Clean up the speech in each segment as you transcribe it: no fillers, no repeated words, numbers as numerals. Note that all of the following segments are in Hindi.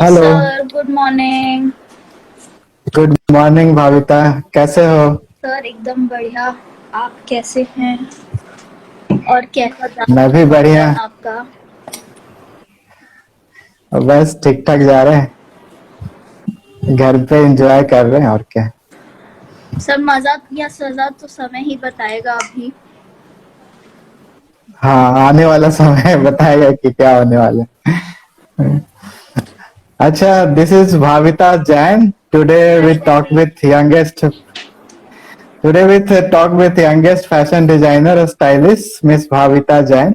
Hello. Sir good morning. Good morning Bhavita, कैसे हो? सर एकदम बढ़िया। आप कैसे हैं और कैसा जा मैं भी रहा है बढ़िया। दिन आपका? बस ठीक ठाक जा रहे हैं, घर पे एंजॉय कर रहे हैं और क्या। सर मजा या सजा तो समय ही बताएगा अभी। हाँ, आने वाला समय बताएगा कि क्या होने वाला है। अच्छा, this is Bhavita Jain. Today we talk with youngest Today with talk with youngest fashion designer or stylist, Miss Bhavita Jain.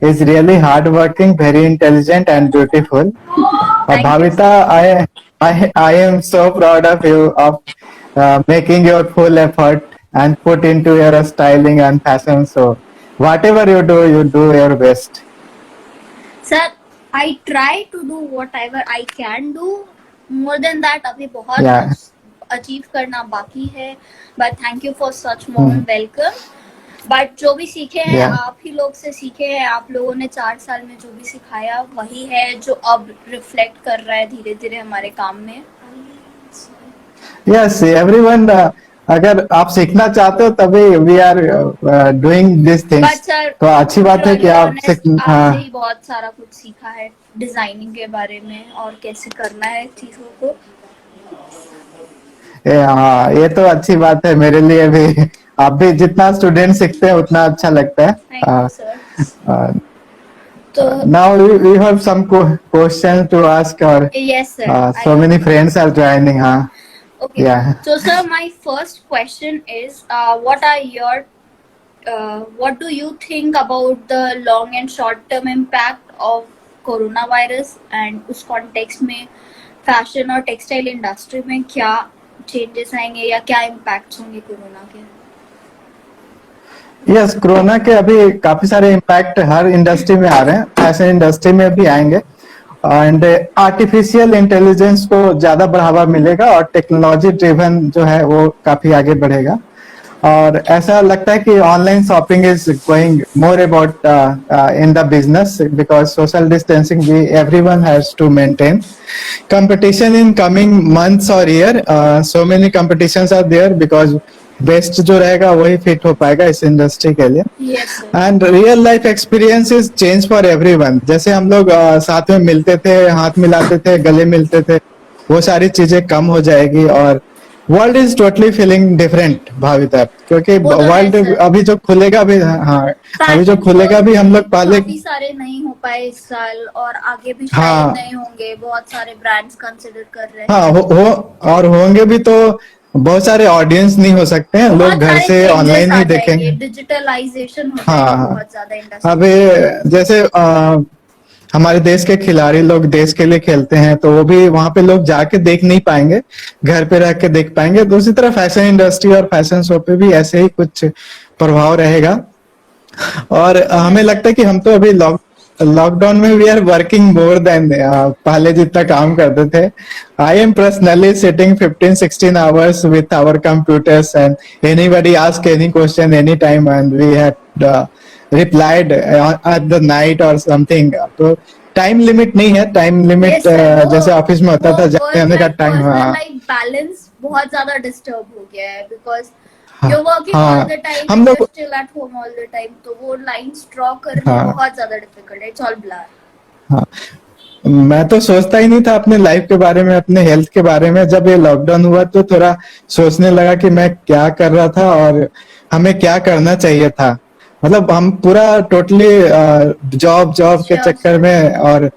Is really hardworking, very intelligent and beautiful. Thank you Bhavita, sir. I am so proud of you of making your full effort and put into your styling and fashion. So whatever you do your best. Sir I try to do whatever I can do. More than that अभी बहुत Yeah. कुछ अचीव करना बाकी है। But thank you for such Hmm. Warm welcome. But जो भी सीखे हैं Yeah. आप ही लोग से सीखे हैं। आप लोगों ने 4 साल में जो भी सिखाया वही है जो अब रिफ्लेक्ट कर रहा है धीरे धीरे हमारे काम में। Yes, everyone. अगर आप सीखना चाहते हो तभी we are doing this things. But sir तो अच्छी टू बी बात है कि रियली आप सीख। ऑनेस्ट आपसे ही हाँ। बहुत सारा कुछ सीखा है डिजाइनिंग के बारे में और कैसे करना है चीजों को। हाँ, ये तो अच्छी बात है मेरे लिए भी। आप भी जितना स्टूडेंट सीखते हैं उतना अच्छा लगता थैंक यू है। सर। तो now we have some question to ask और yes sir I so many have. friends are joining. हाँ। Okay Yeah. so sir my first question is what are your what do you think about the long and short term impact of coronavirus and उस context में फैशन और टेक्सटाइल इंडस्ट्री में क्या चेंजेस आएंगे या क्या इम्पैक्ट्स होंगे कोरोना के? यस, कोरोना के अभी काफी सारे इम्पैक्ट हर इंडस्ट्री में आ रहे हैं, फैशन इंडस्ट्री में भी आएंगे। एंड आर्टिफिशियल इंटेलिजेंस को ज्यादा बढ़ावा मिलेगा और टेक्नोलॉजी ड्रिवन जो है वो काफी आगे बढ़ेगा। और ऐसा लगता है कि online shopping is going more about in the business because social distancing भी everyone has to maintain. competition in coming months or year, so many competitions are there because best जो रहेगा वही फिट हो पाएगा इस इंडस्ट्री के लिए। Yes sir. And real life experience is change for everyone. जैसे हम लोग साथ में मिलते थे, हाथ मिलाते थे, गले मिलते थे, वो सारी चीजें कम हो जाएगी और world is totally feeling different Bhavita, क्योंकि वो तो है वर्ल्ड सर। अभी जो खुलेगा भी, हाँ, अभी जो फैशन खुलेगा शोज भी हम भी लोग पहले। काफी सारे नहीं हो पाए इस साल और आगे भी शायद हाँ। नहीं होंगे। बहुत सारे ब्रांड्स कंसिडर कर रहे हाँ, हैं। हो और होंगे भी तो बहुत सारे ऑडियंस नहीं हो सकते हैं, लोग बहुत घर सारे से चेंजेस ऑनलाइन आ ही जाएंगे, देखेंगे। डिजिटलाइजेशन हो हाँ, जाएगा हाँ। बहुत ज्यादा इंडस्ट्री अभी में। जैसे हमारे देश के खिलाड़ी लोग देश के लिए खेलते हैं तो वो भी वहां पे लोग जाके देख नहीं पाएंगे, घर पे रह के देख पाएंगे। दूसरी तरफ फैशन इंडस्ट्री और फैशन शो पे भी ऐसे ही कुछ प्रभाव रहेगा। और वो तो है हमें सर। लगता है कि हम तो अभी लॉकडाउन में we are working more than पहले जितना काम करते थे। I am personally sitting 15-16 hours with our computers and anybody ask any question anytime and we had replied at the night or something। तो टाइम लिमिट नहीं है, टाइम लिमिट यस सर। जैसे ऑफिस में वो होता था जाने वर्क आने का लाइफ टाइम। पर्सनल हाँ। लाइफ बैलेंस बहुत ज्यादा डिस्टर्ब हो गया है बिकॉज हाँ। you're working all हाँ, the time हम and you're लोग। still at home all the time, तो वो लाइंस ड्रॉ करना हाँ। बहुत ज्यादा डिफिकल्ट है। It's all blur. हाँ, मैं तो सोचता ही नहीं था अपने लाइफ के बारे में, अपने हेल्थ के बारे में। जब ये लॉकडाउन हुआ तो थोड़ा सोचने लगा कि मैं क्या कर रहा था और हमें क्या करना चाहिए था। मतलब हम पूरा टोटली जॉब जॉब के श्योर चक्कर सर। में और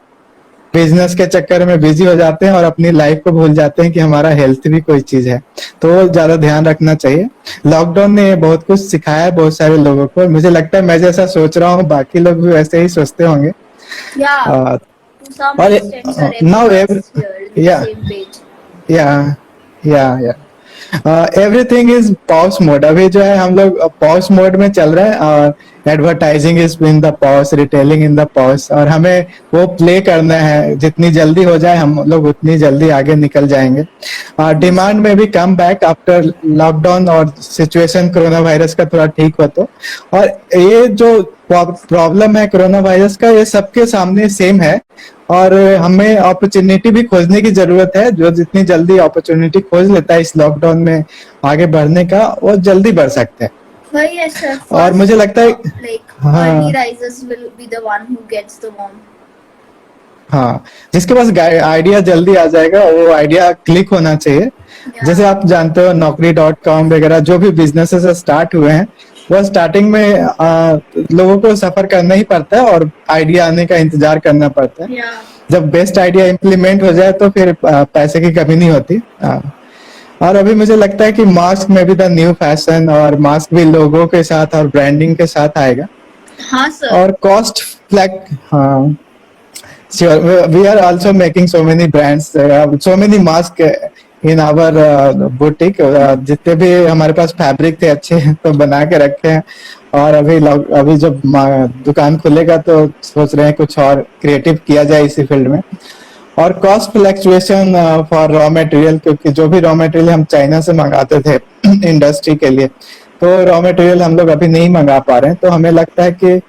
बिजनेस के चक्कर में बिजी हो जाते हैं और अपनी लाइफ को भूल जाते हैं कि हमारा हेल्थ भी कोई चीज है। तो ज्यादा ध्यान रखना चाहिए। लॉकडाउन ने बहुत कुछ सिखाया है बहुत सारे लोगों को। मुझे लगता है मैं जैसा सोच रहा हूँ बाकी लोग भी वैसे ही सोचते होंगे। Yeah, Uh, to some और extent, sir, now everyone's here in the या same page. या या एवरीथिंग इज पॉज मोड। अभी जो है हम लोग पॉज मोड में चल रहे हैं और advertising is in the pause, retailing in the pause, और हमें वो प्ले करना है। जितनी जल्दी हो जाए हम लोग उतनी जल्दी आगे निकल जाएंगे। Yes, sir. डिमांड में भी कम बैक आफ्टर लॉकडाउन और सिचुएशन कोरोना वायरस का थोड़ा ठीक हो तो। और ये जो प्रॉब्लम है कोरोना वायरस का, ये सबके सामने सेम है। और हमें अपॉर्चुनिटी भी खोजने की जरूरत है। जो जितनी जल्दी अपॉर्चुनिटी खोज लेता है इस लॉकडाउन में आगे बढ़ने का, वो जल्दी बढ़ सकते हैं। वही है सर, और मुझे फर्स्ट लगता है like early हाँ risers will be the one who gets the worm. हाँ, जिसके पास आइडिया जल्दी आ जाएगा वो आइडिया क्लिक होना चाहिए। जैसे Yeah. आप जानते हो Naukri.com वगैरह जो भी बिजनेसेस स्टार्ट हुए हैं, वो स्टार्टिंग में लोगों को सफर करना ही पड़ता है और आइडिया आने का इंतजार करना पड़ता है। Yeah. जब बेस्ट आइडिया इम्प्लीमेंट हो जाए तो फिर पैसे की कमी नहीं होती। और अभी मुझे लगता है कि मास्क में भी द न्यू फैशन, और मास्क भी लोगों के साथ और ब्रांडिंग के साथ आएगा। हाँ सर. और कॉस्ट फ्लैग, हाँ sure, we are also making so many brands, so many mask in our boutique। जितने भी हमारे पास फैब्रिक थे अच्छे तो बना के रखे हैं। और अभी जब दुकान खुलेगा तो सोच रहे हैं कुछ और क्रिएटिव किया जाए इसी फील्ड में। और cost fluctuation for raw material, क्योंकि जो भी रॉ मटेरियल हम चाइना से मंगाते थे इंडस्ट्री के लिए, तो रॉ मटेरियल हम लोग अभी नहीं मंगा पा रहे हैं। तो हमें लगता है कि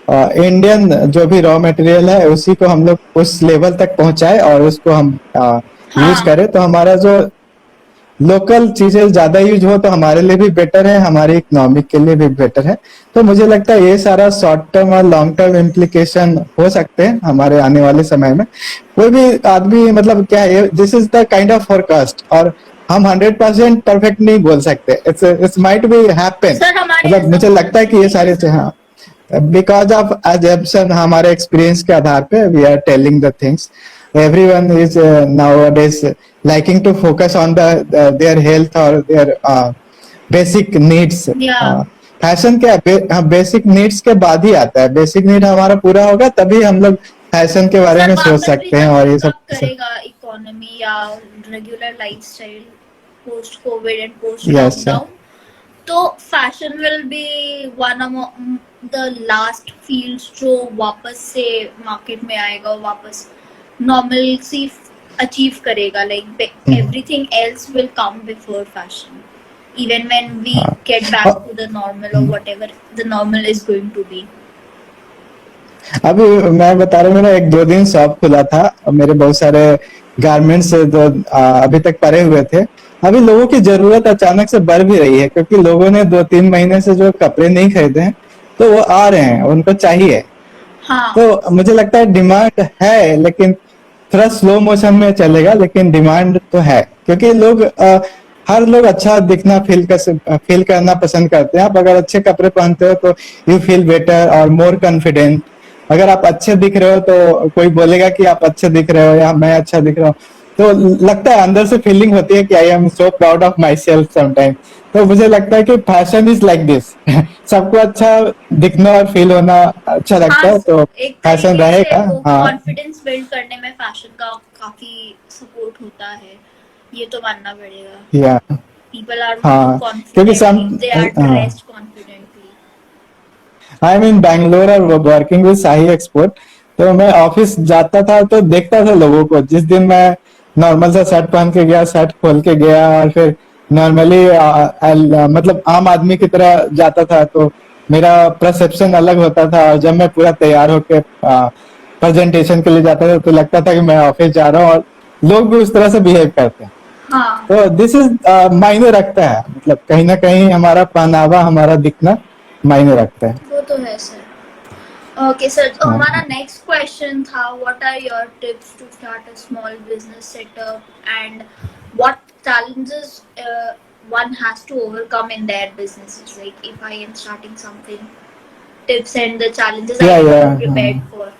इंडियन जो भी रॉ मटेरियल है उसी को हम लोग उस लेवल तक पहुंचाए और उसको हम यूज हाँ. करें, तो हमारा जो लोकल चीजें ज्यादा यूज हो तो हमारे लिए भी बेटर है, हमारी इकोनॉमिक के लिए भी बेटर है। तो मुझे लगता है ये सारा शॉर्ट टर्म और लॉन्ग टर्म इम्प्लीकेशन हो सकते हैं हमारे आने वाले समय में। कोई भी आदमी मतलब क्या है, this is the kind of forecast, और हम 100% परफेक्ट नहीं बोल सकते। It's might be happen. Sir हमारे मतलब ऐसा मुझे होना लगता है कि ये चाहिए. सारे हाँ, बिकॉज ऑफ एजम्पशन, हमारे एक्सपीरियंस के आधार पे we are telling the things. everyone is nowadays liking to focus on their health or their basic needs। Yeah. Fashion क्या है, बेसिक नीड्स के बाद ही आता है। बेसिक नीड हमारा पूरा होगा तभी हम लोग फैशन के बारे सर में सोच वापस भी सकते हैं जब और ये पिकअप सब। करेगा इकोनॉमी या regular lifestyle post covid and post yes lockdown, तो fashion will be one of the last fields जो वापस से मार्केट में आएगा, वापस नॉर्मलसी अचीव करेगा. Like everything else will come before fashion, even when we get back to the normal or whatever the normal is going to be. अभी मैं बता रहा हूँ, मेरा 1-2 दिन शॉप खुला था और मेरे बहुत सारे गारमेंट्स जो अभी तक पड़े हुए थे। अभी लोगों की जरूरत अचानक से बढ़ भी रही है, क्योंकि लोगों ने 2-3 महीने से जो कपड़े नहीं खरीदे हैं तो वो आ रहे हैं, उनको चाहिए। हाँ. तो मुझे लगता है डिमांड है, लेकिन थोड़ा स्लो मोशन में चलेगा, लेकिन डिमांड तो है। क्योंकि हर लोग अच्छा दिखना फील करना पसंद करते हैं। आप अगर अच्छे कपड़े पहनते हो तो यू फील बेटर और मोर कॉन्फिडेंट। अगर आप अच्छे दिख रहे हो तो कोई बोलेगा कि आप अच्छे दिख रहे हो या मैं अच्छा दिख रहा हूँ, तो लगता है अंदर से फीलिंग होती है कि I am so proud of my self sometime. तो मुझे लगता है कि फैशन इज लाइक दिस सबको अच्छा दिखना और फील होना अच्छा लगता हाँ, है, तो एक फैशन तरीके से रहेगा। वो हाँ कॉन्फिडेंस बिल्ड करने में फैशन का काफी सपोर्ट होता है, ये तो मानना पड़ेगा. या People are more हाँ, क्योंकि confident if they are dressed confidently. I am in Bangalore और वर्किंग विद शाही एक्सपोर्ट। तो मैं ऑफिस जाता था तो देखता था लोगों को। जिस दिन मैं नॉर्मल सा शर्ट पहन के गया, शर्ट खोल के गया और फिर नॉर्मली मतलब आम आदमी की तरह जाता था, तो मेरा परसेप्शन अलग होता था। और जब मैं पूरा तैयार होके प्रेजेंटेशन के लिए जाता था तो लगता था कि मैं ऑफिस जा रहा हूँ, और लोग भी उस तरह से बिहेव करते हैं। हाँ. तो दिस इज मायने रखता है, मतलब कहीं ना कहीं हमारा पहनावा, हमारा दिखना मायने रखता है। वो तो है सर. Okay, sir. तो हाँ हमारा next question था, what are your tips to start a small business setup and what challenges one has to overcome in their businesses? Like if I am starting something, tips and the challenges I या need या to be prepared for.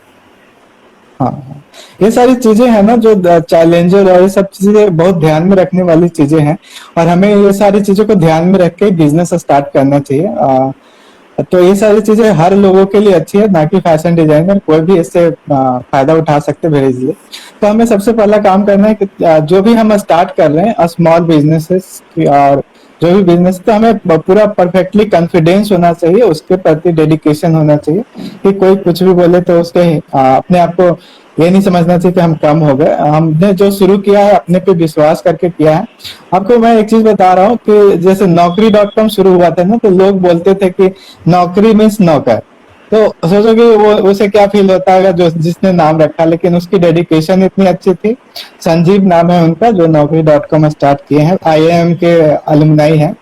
हाँ, ये सारी चीजें हैं ना जो चैलेंजर, और ये सब चीजें बहुत ध्यान में रखने वाली चीजें हैं, और हमें ये सारी चीजों को ध्यान में रख के बिजनेस स्टार्ट करना चाहिए। तो ये सारी चीजें हर लोगों के लिए अच्छी है, ना कि फैशन डिजाइनर कोई भी इससे फायदा उठा सकते हैं इजीली। तो हमें सबसे पहला काम करना है कि जो भी हम स्टार्ट कर रहे हैं स्मॉल बिजनेसेस और जो भी बिजनेस, तो हमें पूरा परफेक्टली कॉन्फिडेंस होना चाहिए, उसके प्रति डेडिकेशन होना चाहिए कि कोई कुछ भी बोले तो उसके अपने आप को ये नहीं समझना चाहिए कि हम कम हो गए। हमने जो शुरू किया है अपने पे विश्वास करके किया है। आपको मैं एक चीज बता रहा हूँ कि जैसे Naukri.com शुरू हुआ था ना, तो लोग बोलते थे कि नौकरी मीन्स नौकर, तो सोचो कि वो उसे क्या फील होता होगा जो जिसने नाम रखा, लेकिन उसकी डेडिकेशन इतनी अच्छी थी। संजीव नाम है उनका, जो naukri.com स्टार्ट किए हैं, आईआईएम के अलुमनाई हैं।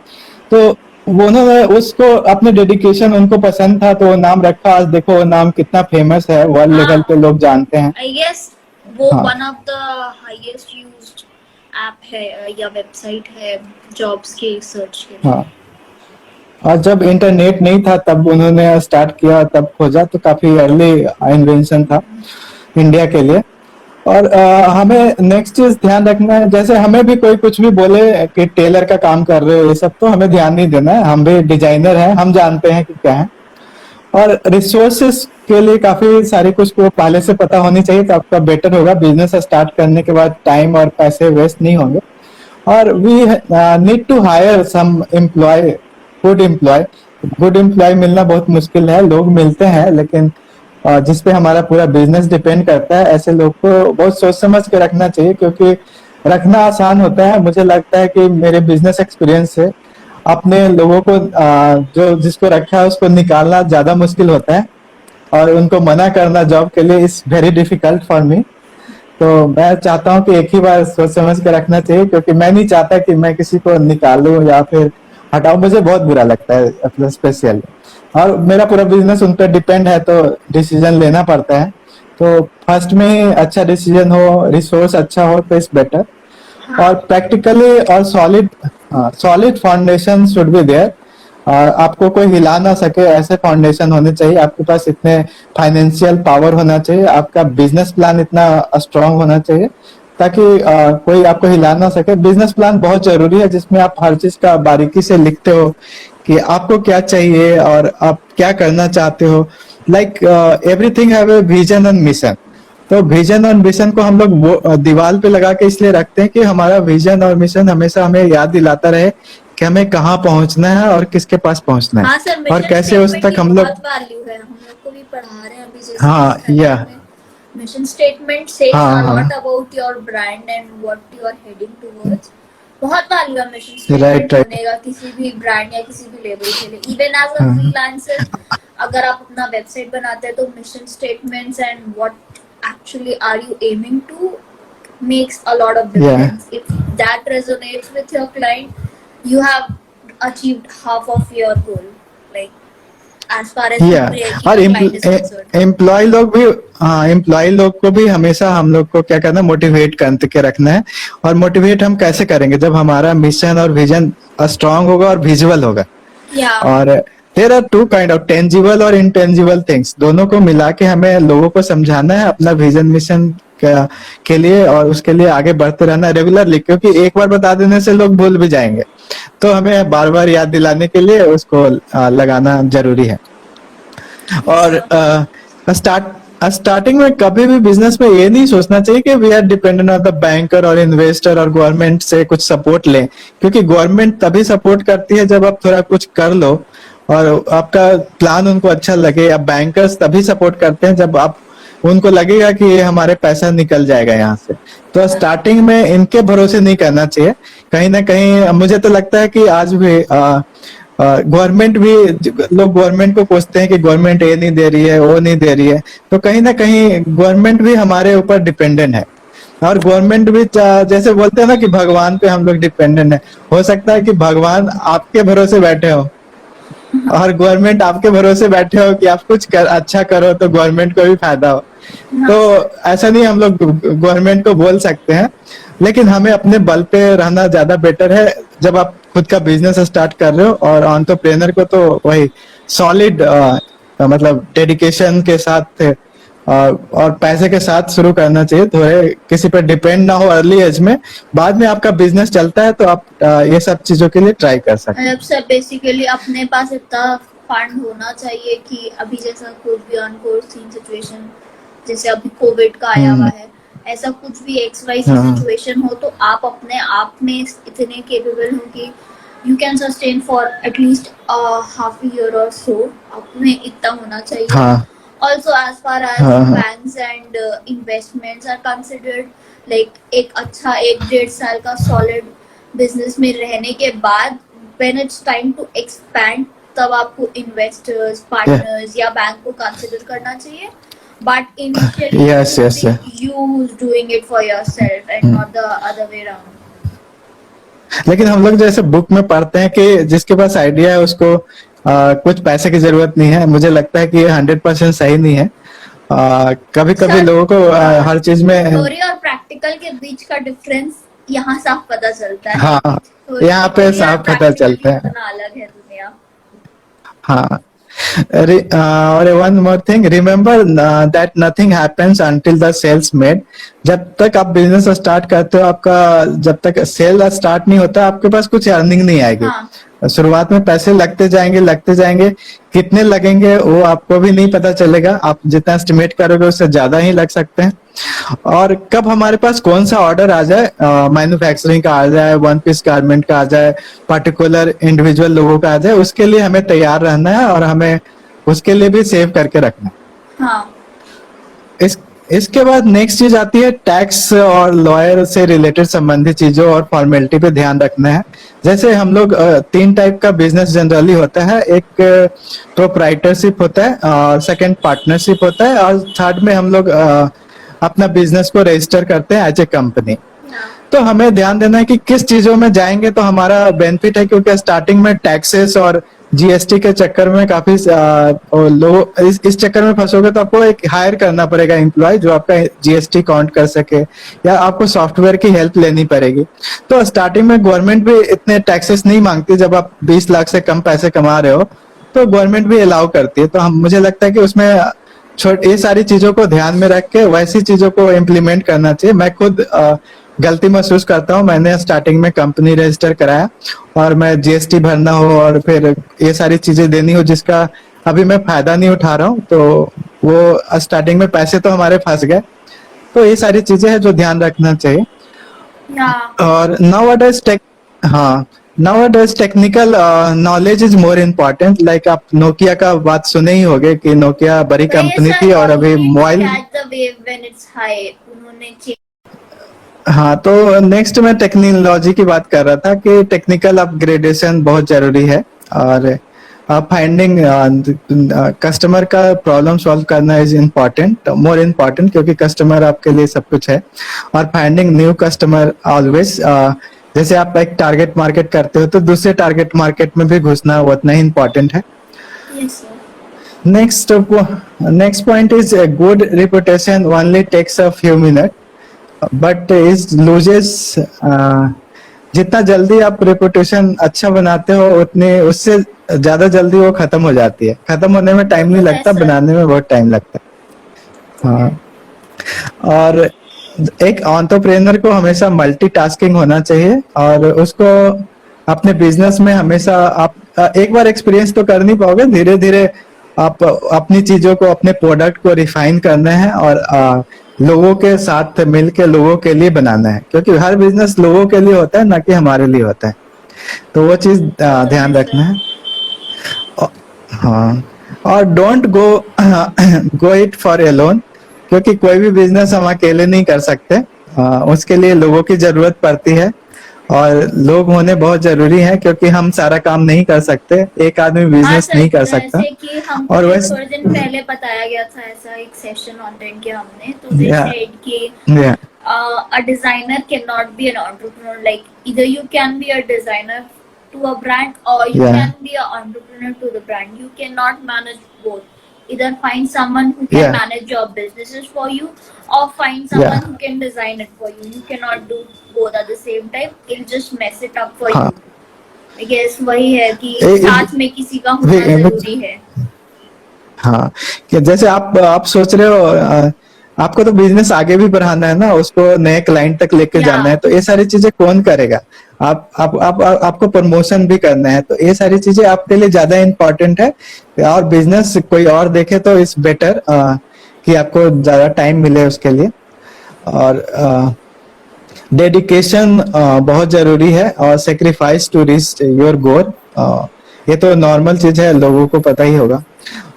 तो वो उन्होंने उसको अपने डेडिकेशन उनको पसंद था तो वो नाम रखा। आज देखो वो नाम कितना फेमस है, वर्ल्ड लेवल पे लोग जानते हैं। आई गेस वो हाँ one of the highest used app है या वेबसाइट है जॉब्स के सर्च के लिए। हाँ। और जब इंटरनेट नहीं था तब उन्होंने स्टार्ट किया, तब खोजा, तो काफी अर्ली इन्वेंशन था इंडिया के लिए। और हमें नेक्स्ट चीज ध्यान रखना है, जैसे हमें भी कोई कुछ भी बोले कि टेलर का काम कर रहे हो ये सब, तो हमें ध्यान नहीं देना है। हम भी डिजाइनर हैं, हम जानते हैं कि क्या है। और रिसोर्सेस के लिए काफी सारी कुछ को पहले से पता होनी चाहिए, तो आपका बेटर होगा। बिजनेस स्टार्ट करने के बाद टाइम और पैसे वेस्ट नहीं होंगे। और we need to hire some employ, good employ. Good employ मिलना बहुत मुश्किल है, लोग मिलते हैं लेकिन जिस पे हमारा पूरा बिजनेस डिपेंड करता है, ऐसे लोग को बहुत सोच समझ के रखना चाहिए, क्योंकि रखना आसान होता है। मुझे लगता है कि मेरे बिजनेस एक्सपीरियंस से अपने लोगों को जो जिसको रखा है उसको निकालना ज्यादा मुश्किल होता है, और उनको मना करना जॉब के लिए is very difficult for me. तो मैं चाहता हूँ कि एक ही बार सोच समझ के रखना चाहिए, क्योंकि मैं नहीं चाहता कि मैं किसी को निकालूं या फिर हटाऊं। मुझे बहुत बुरा लगता है अपना स्पेशल, और मेरा पूरा बिजनेस उन पर डिपेंड है, तो डिसीजन लेना पड़ता है। तो फर्स्ट में ही अच्छा डिसीजन हो, रिसोर्स अच्छा हो तो इट्स बेटर। और प्रैक्टिकली और solid foundation should be there. आपको कोई हिला ना सके ऐसे फाउंडेशन होने चाहिए। आपके पास इतने फाइनेंशियल पावर होना चाहिए, आपका बिजनेस प्लान इतना स्ट्रांग होना चाहिए ताकि कोई आपको हिला ना सके। बिजनेस प्लान बहुत जरूरी है, जिसमें आप हर चीज का बारीकी से लिखते हो कि आपको क्या चाहिए और आप क्या करना चाहते हो। Like everything have a vision and mission. तो विजन और मिशन को हम लोग दीवार पे लगा के इसलिए रखते हैं कि हमारा विजन और मिशन हमेशा हमें याद दिलाता रहे कि हमें कहाँ पहुंचना है और किसके पास पहुंचना है, हाँ सर, और मिशन कैसे उस स्टेटमेंट तक की हम लोग। बहुत वैल्यू है, हम लोग को भी पढ़ा रहे हैं अभी जैसे हाँ या मिशन स्टेटमेंट सेज हाँ अ हाँ lot about your brand and what you are heading towards. बहुत वैल्यू है मिशन राइट स्टेटमेंट राइट। होने का किसी भी ब्रांड या किसी भी लेबल के लिए। इवन एज अ हाँ फ्रीलांसर अगर आप अपना वेबसाइट बनाते हैं तो mission statements and what actually are you aiming to makes a lot of या difference. If that resonates with your client, you have achieved half of your goal, like as far as या making और a client is concerned. Employ लोग भी, हाँ एम्प्लॉय लोग को भी हमेशा हम लोग को क्या करना है, मोटिवेट करके रखना है। और मोटिवेट हम कैसे करेंगे, जब हमारा मिशन और विजन स्ट्रांग होगा और विजुअल होगा। Yeah. और there are two kind of tangible और इनटेंजिबल थिंग्स, दोनों को मिला के हमें लोगों को समझाना है अपना विजन मिशन के लिए, और उसके लिए आगे बढ़ते रहना रेगुलरली, क्योंकि एक बार बता देने से लोग भूल भी जाएंगे। तो हमें बार बार याद दिलाने के लिए उसको लगाना जरूरी है। और स्टार्टिंग में कभी भी बिजनेस में ये नहीं सोचना चाहिए कि we are dependent on the banker और इन्वेस्टर और गवर्नमेंट से कुछ सपोर्ट लें, क्योंकि गवर्नमेंट तभी सपोर्ट करती है जब आप थोड़ा कुछ कर लो और आपका प्लान उनको अच्छा लगे। या बैंकर्स तभी सपोर्ट करते हैं जब आप उनको लगेगा कि ये हमारे पैसा निकल जाएगा यहाँ से। तो स्टार्टिंग में इनके भरोसे नहीं करना चाहिए। कहीं ना कहीं मुझे तो लगता है कि आज भी गवर्नमेंट भी, लोग गवर्नमेंट को कोसते हैं कि गवर्नमेंट ये नहीं दे रही है, वो नहीं दे रही है। तो कहीं ना कहीं गवर्नमेंट भी हमारे ऊपर डिपेंडेंट है, और गवर्नमेंट भी जैसे बोलते हैं ना कि भगवान पे हम लोग डिपेंडेंट है। हो सकता है कि भगवान आपके भरोसे बैठे हो और गवर्नमेंट आपके भरोसे बैठे हो कि आप कुछ अच्छा करो तो गवर्नमेंट को भी फायदा हो। तो ऐसा नहीं हम लोग गवर्नमेंट को बोल सकते हैं, लेकिन हमें अपने बल पे रहना ज्यादा बेटर है जब आप खुद का बिजनेस स्टार्ट कर रहे हो। और एंटरप्रेन्योर को तो वही सॉलिड मतलब डेडिकेशन के साथ और पैसे के साथ शुरू करना चाहिए। थोड़े किसी पर डिपेंड ना हो अर्ली एज में, बाद में आपका बिजनेस चलता है तो आप ये सब चीजों के लिए ट्राई कर सकते हैं। मतलब सर बेसिकली अपने पास इतना फंड होना चाहिए कि अभी जैसा कुछ भी अनफोर्सीन सिचुएशन जैसे अभी कोविड का आया हुआ है, ऐसा कुछ भी XYZ सिचुएशन हो तो आप अपने आप में इतने केपेबल हो कि you can sustain for at least half year और सो। आप में इतना होना चाहिए। हाँ Also, as far as हाँ banks and investments are considered, like एक अच्छा 1-1.5 साल का solid business में रहने के बाद when it's time to expand, तब आपको इन्वेस्टर्स, पार्टनर्स या बैंक को कंसिडर करना चाहिए. But initially, Yes, it yes, should yes. be you doing it for yourself and not the other way around. लेकिन हम लोग जैसे बुक में पढ़ते हैं कि जिसके पास आइडिया है उसको कुछ पैसे की जरूरत नहीं है. मुझे लगता है कि ये 100% सही नहीं है. कभी कभी Sir, लोगों को हर चीज में थ्योरी और प्रैक्टिकल के बीच का डिफरेंस यहाँ साफ पता चलता है. हाँ यहाँ पे Theoretically और साफ पता practically चलता है. कितना अलग है दुनिया. हाँ. और one more thing, remember that nothing happens until the sales made. जब तक आप बिजनेस स्टार्ट करते हो, आपका जब तक सेल स्टार्ट नहीं होता आपके पास कुछ अर्निंग नहीं आएगी. हाँ. शुरुआत में पैसे लगते जाएंगे, कितने लगेंगे वो आपको भी नहीं पता चलेगा. आप जितना एस्टिमेट करोगे उससे ज्यादा ही लग सकते हैं. और कब हमारे पास कौन सा ऑर्डर आ जाए, मैन्युफैक्चरिंग का आ जाए, वन पीस गारमेंट का आ जाए, पर्टिकुलर इंडिविजुअल लोगों का आ जाए, उसके लिए हमें तैयार रहना है और हमें उसके लिए भी सेव करके रखना है. हाँ. इसके बाद नेक्स्ट चीज आती है टैक्स और लॉयर से रिलेटेड संबंधित चीजों और फॉर्मेलिटी पे ध्यान रखना है. जैसे हम लोग 3 टाइप का बिजनेस जनरली होता है. एक प्रोप्राइटरशिप होता है, सेकंड पार्टनरशिप होता है और थर्ड में हम लोग अपना बिजनेस को रजिस्टर करते हैं एज ए कंपनी. तो हमें ध्यान देना है कि किस चीजों में जाएंगे तो हमारा बेनिफिट है, क्योंकि स्टार्टिंग में टैक्सेस और जीएसटी के चक्कर में काफी लोग इस चक्कर में फंसोगे तो आपको एक हायर करना पड़ेगा एम्प्लॉय जो आपका जीएसटी काउंट कर सके, या आपको सॉफ्टवेयर की हेल्प लेनी पड़ेगी. तो स्टार्टिंग में गवर्नमेंट भी इतने टैक्सेस नहीं मांगती. जब आप 20 लाख से कम पैसे कमा रहे हो तो गवर्नमेंट भी अलाउ करती है. तो हम मुझे लगता है कि उसमें ये सारी चीजों को ध्यान में रख के वैसी चीजों को इम्प्लीमेंट करना चाहिए. मैं खुद गलती महसूस करता हूँ. मैंने स्टार्टिंग में कंपनी रजिस्टर कराया और मैं जीएसटी भरना हो और फिर ये सारी चीजें देनी हो जिसका अभी मैं फायदा नहीं उठा रहा हूँ, तो वो स्टार्टिंग में पैसे तो हमारे फंस गए. तो ये सारी चीजें हैं जो ध्यान रखना चाहिए. और nowadays technical knowledge is more important. Like आप नोकिया का बात सुने ही होंगे कि नोकिया बड़ी कंपनी थी और अभी मोबाइल. हाँ, तो नेक्स्ट मैं टेक्नोलॉजी की बात कर रहा था कि टेक्निकल अपग्रेडेशन बहुत जरूरी है. और फाइंडिंग कस्टमर का प्रॉब्लम सॉल्व करना इज इम्पोर्टेंट, मोर इम्पोर्टेंट, क्योंकि कस्टमर आपके लिए सब कुछ है. और फाइंडिंग न्यू कस्टमर ऑलवेज. जैसे आप एक टारगेट मार्केट करते हो तो दूसरे टारगेट मार्केट में भी घुसना उतना ही इम्पोर्टेंट है. Next point is good reputation only takes a few minute but is loses. जितना जल्दी आप रेपुटेशन अच्छा बनाते हो उतने उससे ज्यादा जल्दी वो खत्म हो जाती है. खत्म होने में टाइम नहीं लगता, बनाने में बहुत टाइम लगता है. हाँ. और एक एंटरप्रेन्योर को हमेशा मल्टीटास्किंग होना चाहिए और उसको अपने बिजनेस में हमेशा आप एक बार एक्सपीरियंस तो कर नहीं पाओगे. धीरे धीरे आप अपनी चीजों को, अपने प्रोडक्ट को रिफाइन करना है और लोगों के साथ मिलकर लोगों के लिए बनाना है, क्योंकि हर बिजनेस लोगों के लिए होता है ना कि हमारे लिए होता है. तो वो चीज ध्यान रखना है. हाँ. और don't go it for alone, क्योंकि कोई भी बिजनेस हम अकेले नहीं कर सकते. उसके लिए लोगों की जरूरत पड़ती है और लोग होने बहुत जरूरी है, क्योंकि हम सारा काम नहीं कर सकते. एक आदमी बिजनेस नहीं कर सकता. कि हमको और वैसे थोड़े दिन पहले बताया गया था ऐसा एक सेशन अटेंड किया हमने, तो they said कि a designer cannot be an entrepreneur. Like either you can be a designer to a brand or you can be an entrepreneur to the brand. You cannot manage both. Either find someone who can manage your businesses for you or find someone who can design it for you. You cannot do both at the same time. It'll just mess it up for you. I guess वही है कि साथ में किसी का होना जरूरी है. हाँ, कि जैसे आप सोच रहे हो आपको तो बिजनेस आगे भी बढ़ाना है ना, उसको नए क्लाइंट तक लेके जाना है, तो ये सारी चीजें कौन करेगा. आपको प्रमोशन भी करना है, तो ये सारी चीजें आपके लिए ज्यादा इम्पोर्टेंट है. और बिजनेस कोई और देखे तो इट्स बेटर कि आपको ज्यादा टाइम मिले उसके लिए. और डेडिकेशन बहुत जरूरी है और sacrifice to reach your goal. ये तो नॉर्मल चीज है, लोगों को पता ही होगा.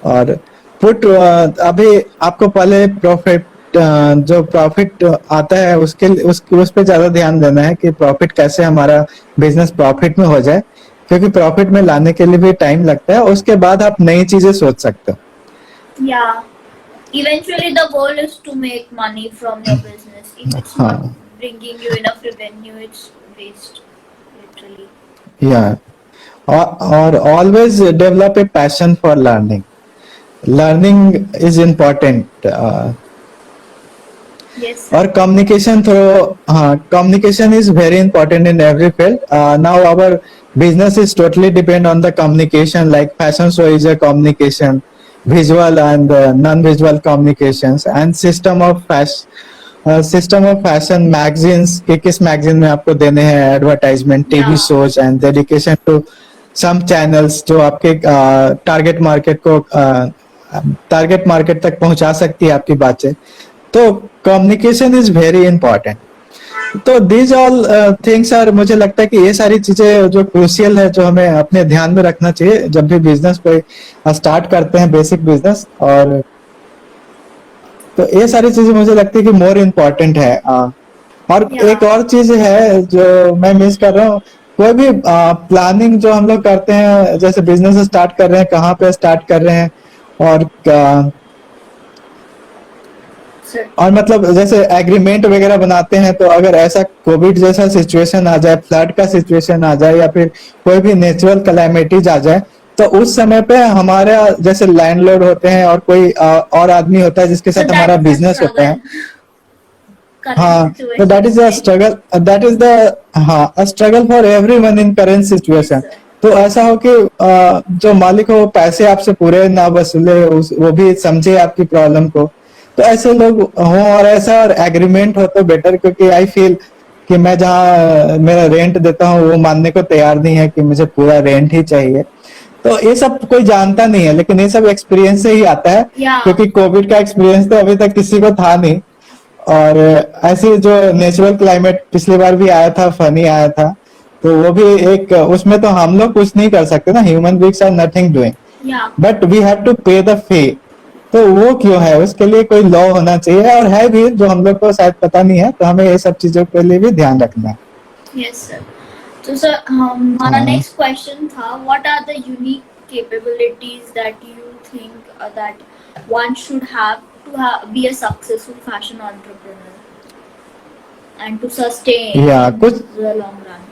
और अभी आपको पहले जो प्रॉफिट आता है उस पे ज्यादा ध्यान देना है कि प्रॉफिट कैसे हमारा बिजनेस प्रॉफिट में हो जाए. क्योंकि प्रॉफिट में लाने के लिए भी टाइम लगता है, उसके बाद आप नई चीजें सोच सकते हो. Yeah. Eventually, the goal is to make money from your business. If it's not हाँ, bringing you enough revenue, it's waste, literally. या और always develop a passion for learning. Learning is important. Yes, sir. और कम्युनिकेशन थ्रू, हाँ, communication is very important in every field. Now our business is totally depend on the communication, like fashion show is a communication, visual and non-visual communications, and system of fashion magazines कि किस magazine में आपको देने हैं advertisement, TV Yeah. shows and dedication to some channels जो आपके target market तक पहुंचा सकती है आपकी बातें. तो communication is very important. तो दीज ऑल थिंग्स आर, मुझे लगता है कि ये सारी चीजें जो क्रूशियल है, जो हमें अपने ध्यान में रखना चाहिए जब भी बिजनेस कोई स्टार्ट करते हैं, बेसिक बिजनेस. और तो ये सारी चीजें मुझे लगती है कि मोर इम्पोर्टेंट है. और Yeah. एक और चीज है जो मैं मिस कर रहा हूँ, कोई भी प्लानिंग जो हम लोग करते हैं, जैसे बिजनेस स्टार्ट कर रहे हैं, कहाँ पे स्टार्ट कर रहे हैं, और Sir. और मतलब जैसे एग्रीमेंट वगैरह बनाते हैं, तो अगर ऐसा कोविड जैसा सिचुएशन आ जाए, फ्लड का सिचुएशन आ जाए, या फिर कोई भी नेचुरल कैलामिटीज आ जाए, तो उस समय पे हमारा जैसे लैंडलॉर्ड होते हैं और कोई और आदमी होता है जिसके So साथ that हमारा is the बिजनेस होता है. struggle. Current हाँ, तो situation. That is a struggle, that is the, हाँ, a struggle for everyone in current situation. Yes, sir. तो ऐसा हो कि जो मालिक हो वो पैसे आपसे पूरे ना वसूले, वो भी समझे आपकी प्रॉब्लम को. तो ऐसे लोग हों और ऐसा और एग्रीमेंट हो तो बेटर, क्योंकि आई फील कि मैं जहाँ मेरा रेंट देता हूँ वो मानने को तैयार नहीं है कि मुझे पूरा रेंट ही चाहिए. तो ये सब कोई जानता नहीं है, लेकिन ये सब एक्सपीरियंस से ही आता है. Yeah. क्योंकि कोविड का एक्सपीरियंस तो अभी तक किसी को था नहीं. और ऐसे जो नेचुरल क्लाइमेट पिछली बार भी आया था, फनी आया था, तो वो भी एक, उसमें तो हम लोग कुछ नहीं कर सकते ना, human beings are nothing doing, Yeah. But we have to pay the fee. तो वो क्यों है, उसके लिए कोई लॉ होना चाहिए, और है भी, जो हम लोग को शायद पता नहीं है. तो हमें ये सब चीजों के लिए भी ध्यान रखना है. Yes, sir. So, sir, हमारा हाँ. next question था, what are the unique capabilities that you think that one should have to be a successful fashion entrepreneur and to sustain Yeah, in कुछ the long run?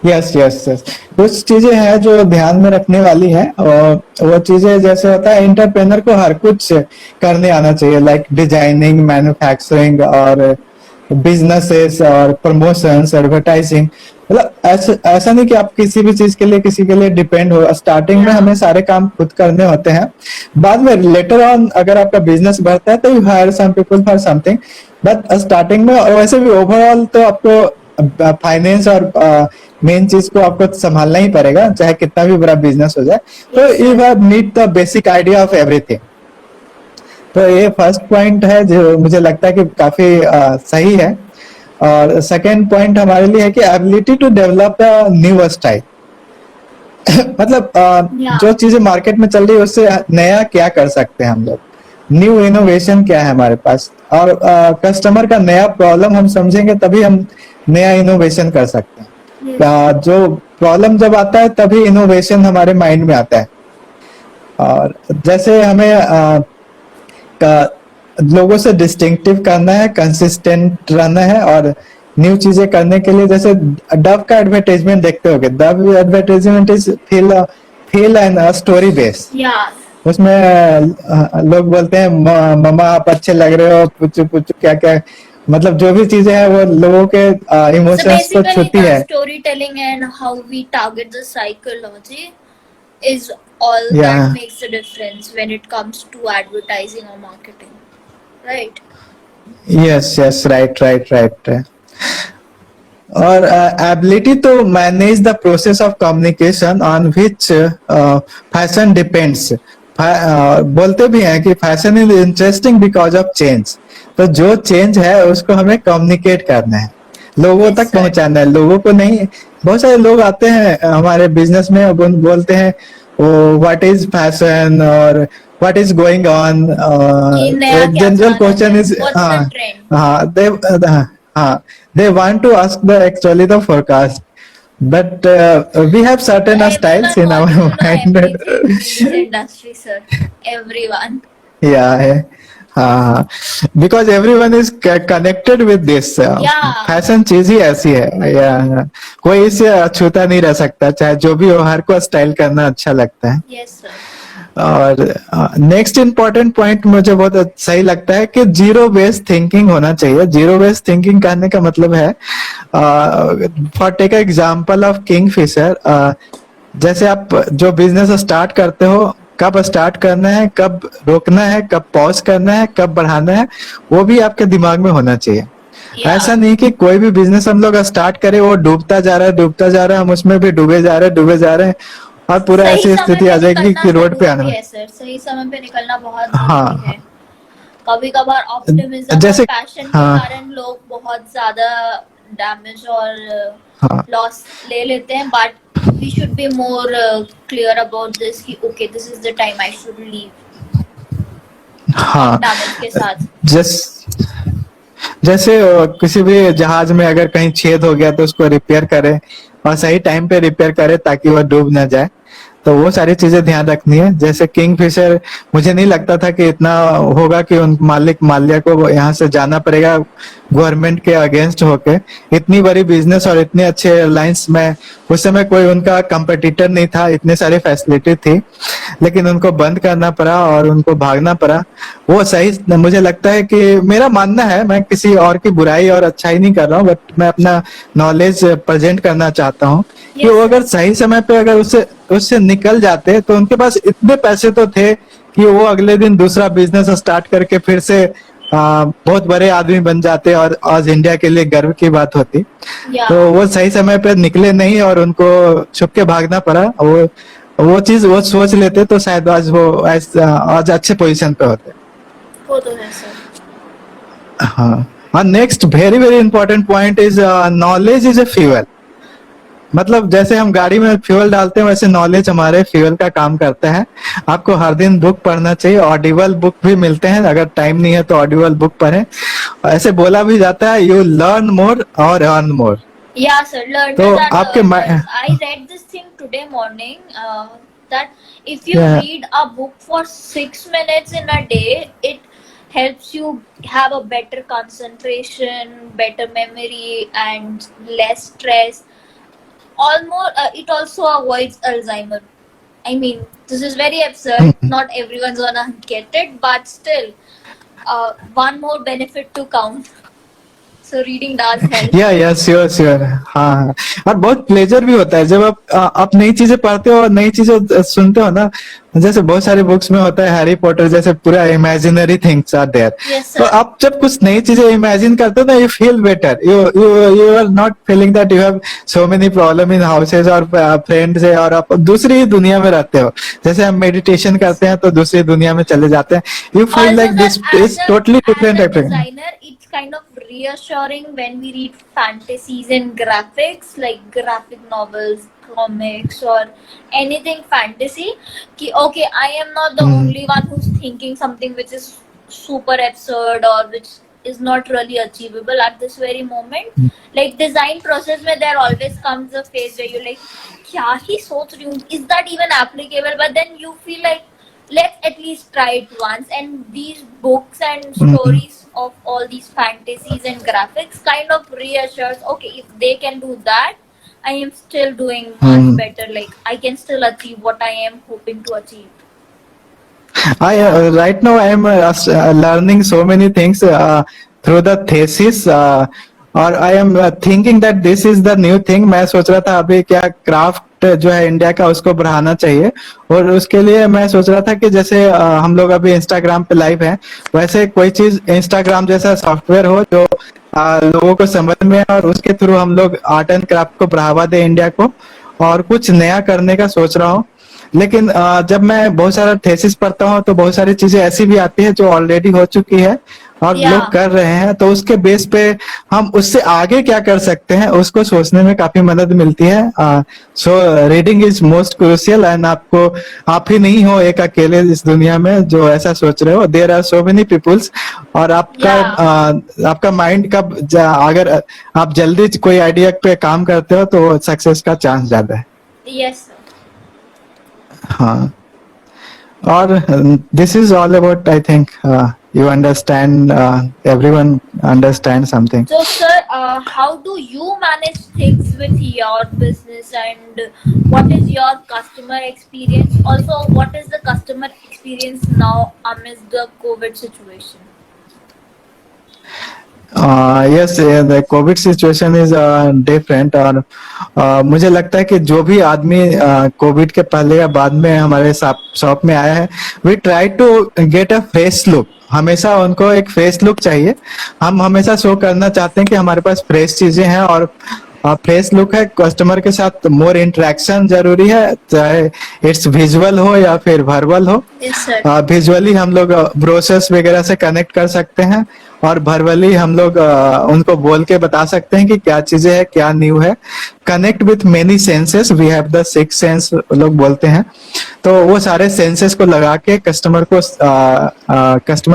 Yes yes yes कुछ चीजें हैं जो ध्यान में रखने वाली है. और वो चीजें जैसे होता है, एंटरप्रेनर को हर कुछ करने आना चाहिए, लाइक डिजाइनिंग, मैन्युफैक्चरिंग और बिजनेसेस और प्रमोशंस, एडवर्टाइजिंग. मतलब ऐसा नहीं कि आप किसी भी चीज के लिए किसी के लिए डिपेंड हो. स्टार्टिंग में Yeah. हमें सारे काम खुद करने होते हैं. बाद में लेटर ऑन अगर आपका बिजनेस बढ़ता है तो you hire some people for something. But starting में, और वैसे भी ओवरऑल तो आपको फाइनेंस और मेन चीज को आपको संभालना ही पड़ेगा, चाहे कितना भी बड़ा बिजनेस हो जाए. तो Yes, you sir. Have need the basic idea of everything. तो ये फर्स्ट पॉइंट है जो मुझे लगता है कि काफी सही है. और सेकेंड पॉइंट हमारे लिए है कि ability to develop a new style. मतलब Yeah. जो चीजें मार्केट में चल रही है उससे नया क्या कर सकते हैं हम लोग, न्यू इनोवेशन क्या है हमारे पास, और कस्टमर का नया प्रॉब्लम हम समझेंगे तभी हम नया इनोवेशन कर सकते हैं. Yes. जो प्रॉब्लम जब आता है तभी इनोवेशन हमारे माइंड में आता है. और जैसे हमें लोगों से डिस्टिंक्टिव करना है, कंसिस्टेंट रहना है, और न्यू चीजें करने के लिए, जैसे डव का एडवर्टाइजमेंट देखते होगे. Dove advertisement is feel and story based. Yeah. उसमें लोग बोलते हैं मम्मा आप अच्छे लग रहे हो, पुच्चू पुच्चू क्या क्या, मतलब जो भी चीजें हैं वो लोगों के So इमोशंस को basically, छूती the है. storytelling and how we target the psychology is all Yeah. that makes the difference when it comes to advertising or marketing, right? Yes yes right right right. और ability to manage the process of communication on which fashion depends. बोलते भी हैं कि fashion is interesting because of change. तो जो चेंज है उसको हमें कम्युनिकेट करना है, लोगों Yes, तक sir. पहुंचाना है, लोगों को नहीं. बहुत सारे लोग आते हैं हमारे बिजनेस में, बोलते हैं व्हाट इज फैशन और व्हाट इज गोइंग ऑन. कि नया एक क्या जनरल चल रहा क्वेश्चन है? Is, What's the trend? हाँ, they want to ask the actually the forecast. but we have certain styles Everyone in our wants to know mind. everything in this industry, sir. Everyone. Yeah, because everyone is connected with this. Yeah. Fashion चीज ही ऐसी है या कोई इसे अछूता नहीं रह सकता, चाहे जो भी हो, हर को स्टाइल करना अच्छा लगता है. Yes, sir. और नेक्स्ट इम्पोर्टेंट पॉइंट मुझे बहुत सही लगता है कि जीरो बेस्ड थिंकिंग होना चाहिए. जीरो बेस्ड थिंकिंग कहने का मतलब है, for take example of Kingfisher, जैसे आप जो बिजनेस स्टार्ट करते हो, कब स्टार्ट करना है, कब रोकना है, कब पॉज करना है, कब बढ़ाना है, वो भी आपके दिमाग में होना चाहिए. Yeah. ऐसा नहीं कि कोई भी बिजनेस हम लोग स्टार्ट करें, वो डूबता जा रहा है, डूबता जा रहा है, हम उसमें भी डूबे जा रहे हैं, डूबे जा रहे हैं, और पूरा सही ऐसी समय स्थिति पे आ जाएगी निकलना कि रोड पे जरूरी आना. है सर. सही समय पे निकलना बहुत हाँ. जरूरी है. कभी कभार ऑप्टिमिज्म और जैसे पैशन के हाँ कारण लोग बहुत ज्यादा डैमेज और हाँ लॉस ले लेते हैं, but we should be more clear about this कि okay this is the time I should leave हाँ. डैमेज के साथ. जैसे किसी भी जहाज में अगर कहीं छेद हो गया तो उसको रिपेयर करे, और सही टाइम पे रिपेयर करे ताकि वह डूब ना जाए. तो वो सारी चीजें ध्यान रखनी है. जैसे किंगफिशर, मुझे नहीं लगता था कि इतना होगा कि उन मालिक माल्या को यहाँ से जाना पड़ेगा गवर्नमेंट के अगेंस्ट होके. इतनी बड़ी बिजनेस और इतने अच्छे एयरलाइंस में उस समय कोई उनका कंपटीटर नहीं था, इतने सारे फैसिलिटी थी, लेकिन उनको बंद करना पड़ा और उनको भागना पड़ा. वो सही मुझे लगता है कि मेरा मानना है, मैं किसी और की बुराई और अच्छाई नहीं कर रहा हूँ, बट मैं अपना नॉलेज प्रेजेंट करना चाहता हूँ कि वो अगर सही समय पे अगर उससे उससे निकल जाते तो उनके पास इतने पैसे तो थे कि वो अगले दिन दूसरा बिजनेस स्टार्ट करके फिर से बहुत बड़े आदमी बन जाते, और आज इंडिया के लिए गर्व की बात होती. या तो वो सही समय पे निकले नहीं और उनको छुप के भागना पड़ा. वो चीज वो सोच लेते तो शायद आज वो आज अच्छे पोजीशन पे होते. वो तो है सर. हाँ. And next very very important point is knowledge is a fuel. मतलब जैसे हम गाड़ी में फ्यूल डालते हैं, वैसे नॉलेज हमारे फ्यूल का काम करता है. आपको हर दिन बुक पढ़ना चाहिए. ऑडिबल बुक भी मिलते हैं, अगर टाइम नहीं है तो ऑडिबल बुक पढ़ें. ऐसे बोला भी जाता है, यू लर्न मोर और earn more. Yeah, sir. Learners तो are आपके learners. I read this thing today morning that if you Yeah. read a book for 6 minutes in a day, it helps you have a better concentration, better memory, and less stress. Almost, it also avoids Alzheimer. I mean, this is very absurd. Not everyone's gonna get it, but still, one more benefit to count. So reading does help. या श्योर श्योर. हाँ, और बहुत प्लेजर भी होता है जब आप नई चीजें पढ़ते हो और नई चीजें सुनते हो ना. जैसे बहुत सारे बुक्स में होता है, हैरी पॉटर जैसे पूरा imaginary things are there. Yes, तो sir. आप जब कुछ नई चीजें इमेजिन करते हो ना, you feel better. You are not feeling that you have so many problem in houses और फ्रेंड्स है, और आप दूसरी दुनिया में रहते हो. जैसे हम मेडिटेशन करते हैं तो दूसरी दुनिया में चले जाते हैं. You feel Also, like sir, this is totally as different a acting. designer, it's kind of reassuring when we read fantasies and graphics, like graphic novels, comics, or anything fantasy. Ki, okay, I am not the only one who's thinking something which is super absurd or which is not really achievable at this very moment. Like design process में there always comes a phase where you're like, क्या ही सोच रही हूँ? Is that even applicable? But then you feel like, let's at least try it once. And these books and stories of all these fantasies and graphics kind of reassures, okay, if they can do that, I am still doing much better. Like I can still achieve what I am hoping to achieve. Right now I am learning so many things through the thesis, और I am thinking that this is the new thing. मैं सोच रहा था अभी क्या क्राफ्ट जो है इंडिया का उसको बढ़ाना चाहिए, और उसके लिए मैं सोच रहा था कि जैसे हम लोग अभी इंस्टाग्राम पे लाइव हैं, वैसे कोई चीज इंस्टाग्राम जैसा सॉफ्टवेयर हो जो लोगों को समझ में, और उसके थ्रू हम लोग आर्ट एंड क्राफ्ट को बढ़ावा दे इंडिया को, और कुछ नया करने का सोच रहा हूँ. लेकिन जब मैं बहुत सारा थेसिस पढ़ता हूँ तो बहुत सारी चीजें ऐसी भी आती है जो ऑलरेडी हो चुकी है, और Yeah. लोग कर रहे हैं, तो उसके बेस पे हम उससे आगे क्या कर सकते हैं उसको सोचने में काफी मदद मिलती है। So reading is most crucial, and आप ही नहीं हो एक अकेले इस दुनिया में जो ऐसा सोच रहे हो, there are so many peoples. और आपका माइंड अगर आप जल्दी कोई आइडिया पे काम करते हो तो सक्सेस का चांस ज्यादा है। Yes, sir. हाँ, और this is all about, I think you understand, everyone understand something. So, sir, how do you manage things with your business, and what is your customer experience? Also, what is the customer experience now amidst the COVID situation? Yes, the Covid situation is different, और मुझे लगता है कि जो भी आदमी कोविड के पहले या बाद में हमारे शॉप में आया है, we try to get a fresh look. हमेशा उनको एक फ्रेश लुक चाहिए। हम हमेशा शो करना चाहते हैं कि हमारे पास फ्रेश चीजें हैं, और फ्रेश लुक है। कस्टमर के साथ मोर इंटरेक्शन जरूरी है, चाहे इट्स विजुअल हो या फिर वर्बल हो। Yes, sir. विजुअली हम लोग ब्रोशर्स वगैरह से कनेक्ट कर सकते हैं, और वर्बली हम लोग उनको बोल के बता सकते हैं कि क्या चीजें है, क्या न्यू है। Connect with many senses, we have the six sense लोग बोलते हैं। तो वो सारे सेंसेस को लगा के कस्टमर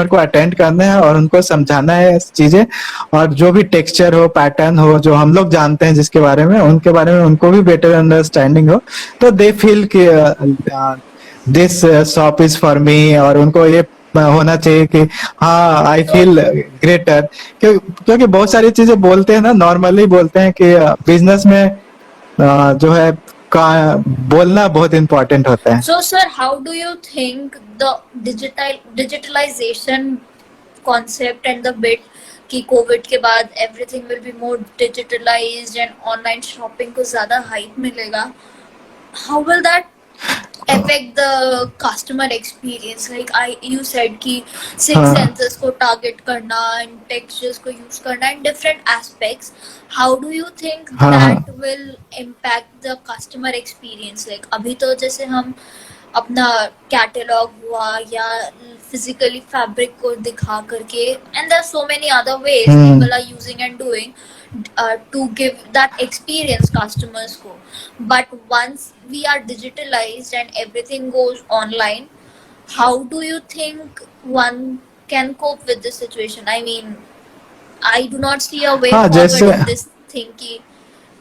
को अटेंड करना है और उनको समझाना है चीजें। और जो भी टेक्सचर हो, पैटर्न हो, जो हम लोग जानते हैं जिसके बारे में, उनके बारे में उनको भी बेटर अंडरस्टैंडिंग हो, तो दे फील कि this shop is for me. और उनको ये होना चाहिए कि हाँ, आई फील ग्रेटर। क्योंकि बहुत सारी चीजें बोलते हैं ना, नॉर्मली बोलते हैं कि बिजनेस में जो है का बोलना बहुत इम्पोर्टेंट होता है। So, sir, how do you think the digitalization concept and the bit कि कोविड के बाद everything will be more digitalized and online shopping को ज़्यादा hype मिलेगा? How will that affect the customer experience? Like you said कि six हाँ। senses को target करना and textures को use करना and different aspects. How do you think हाँ, that will impact the customer experience? Like अभी तो जैसे हम अपना कैटलॉग हुआ या फिजिकली फैब्रिक को दिखा करके, and there are so many other ways people are using and doing to give that experience customers को. But once we are digitalized and everything goes online, how do you think one can cope with this situation? I mean, I do not see a way हाँ, forward जैसे in this thing कि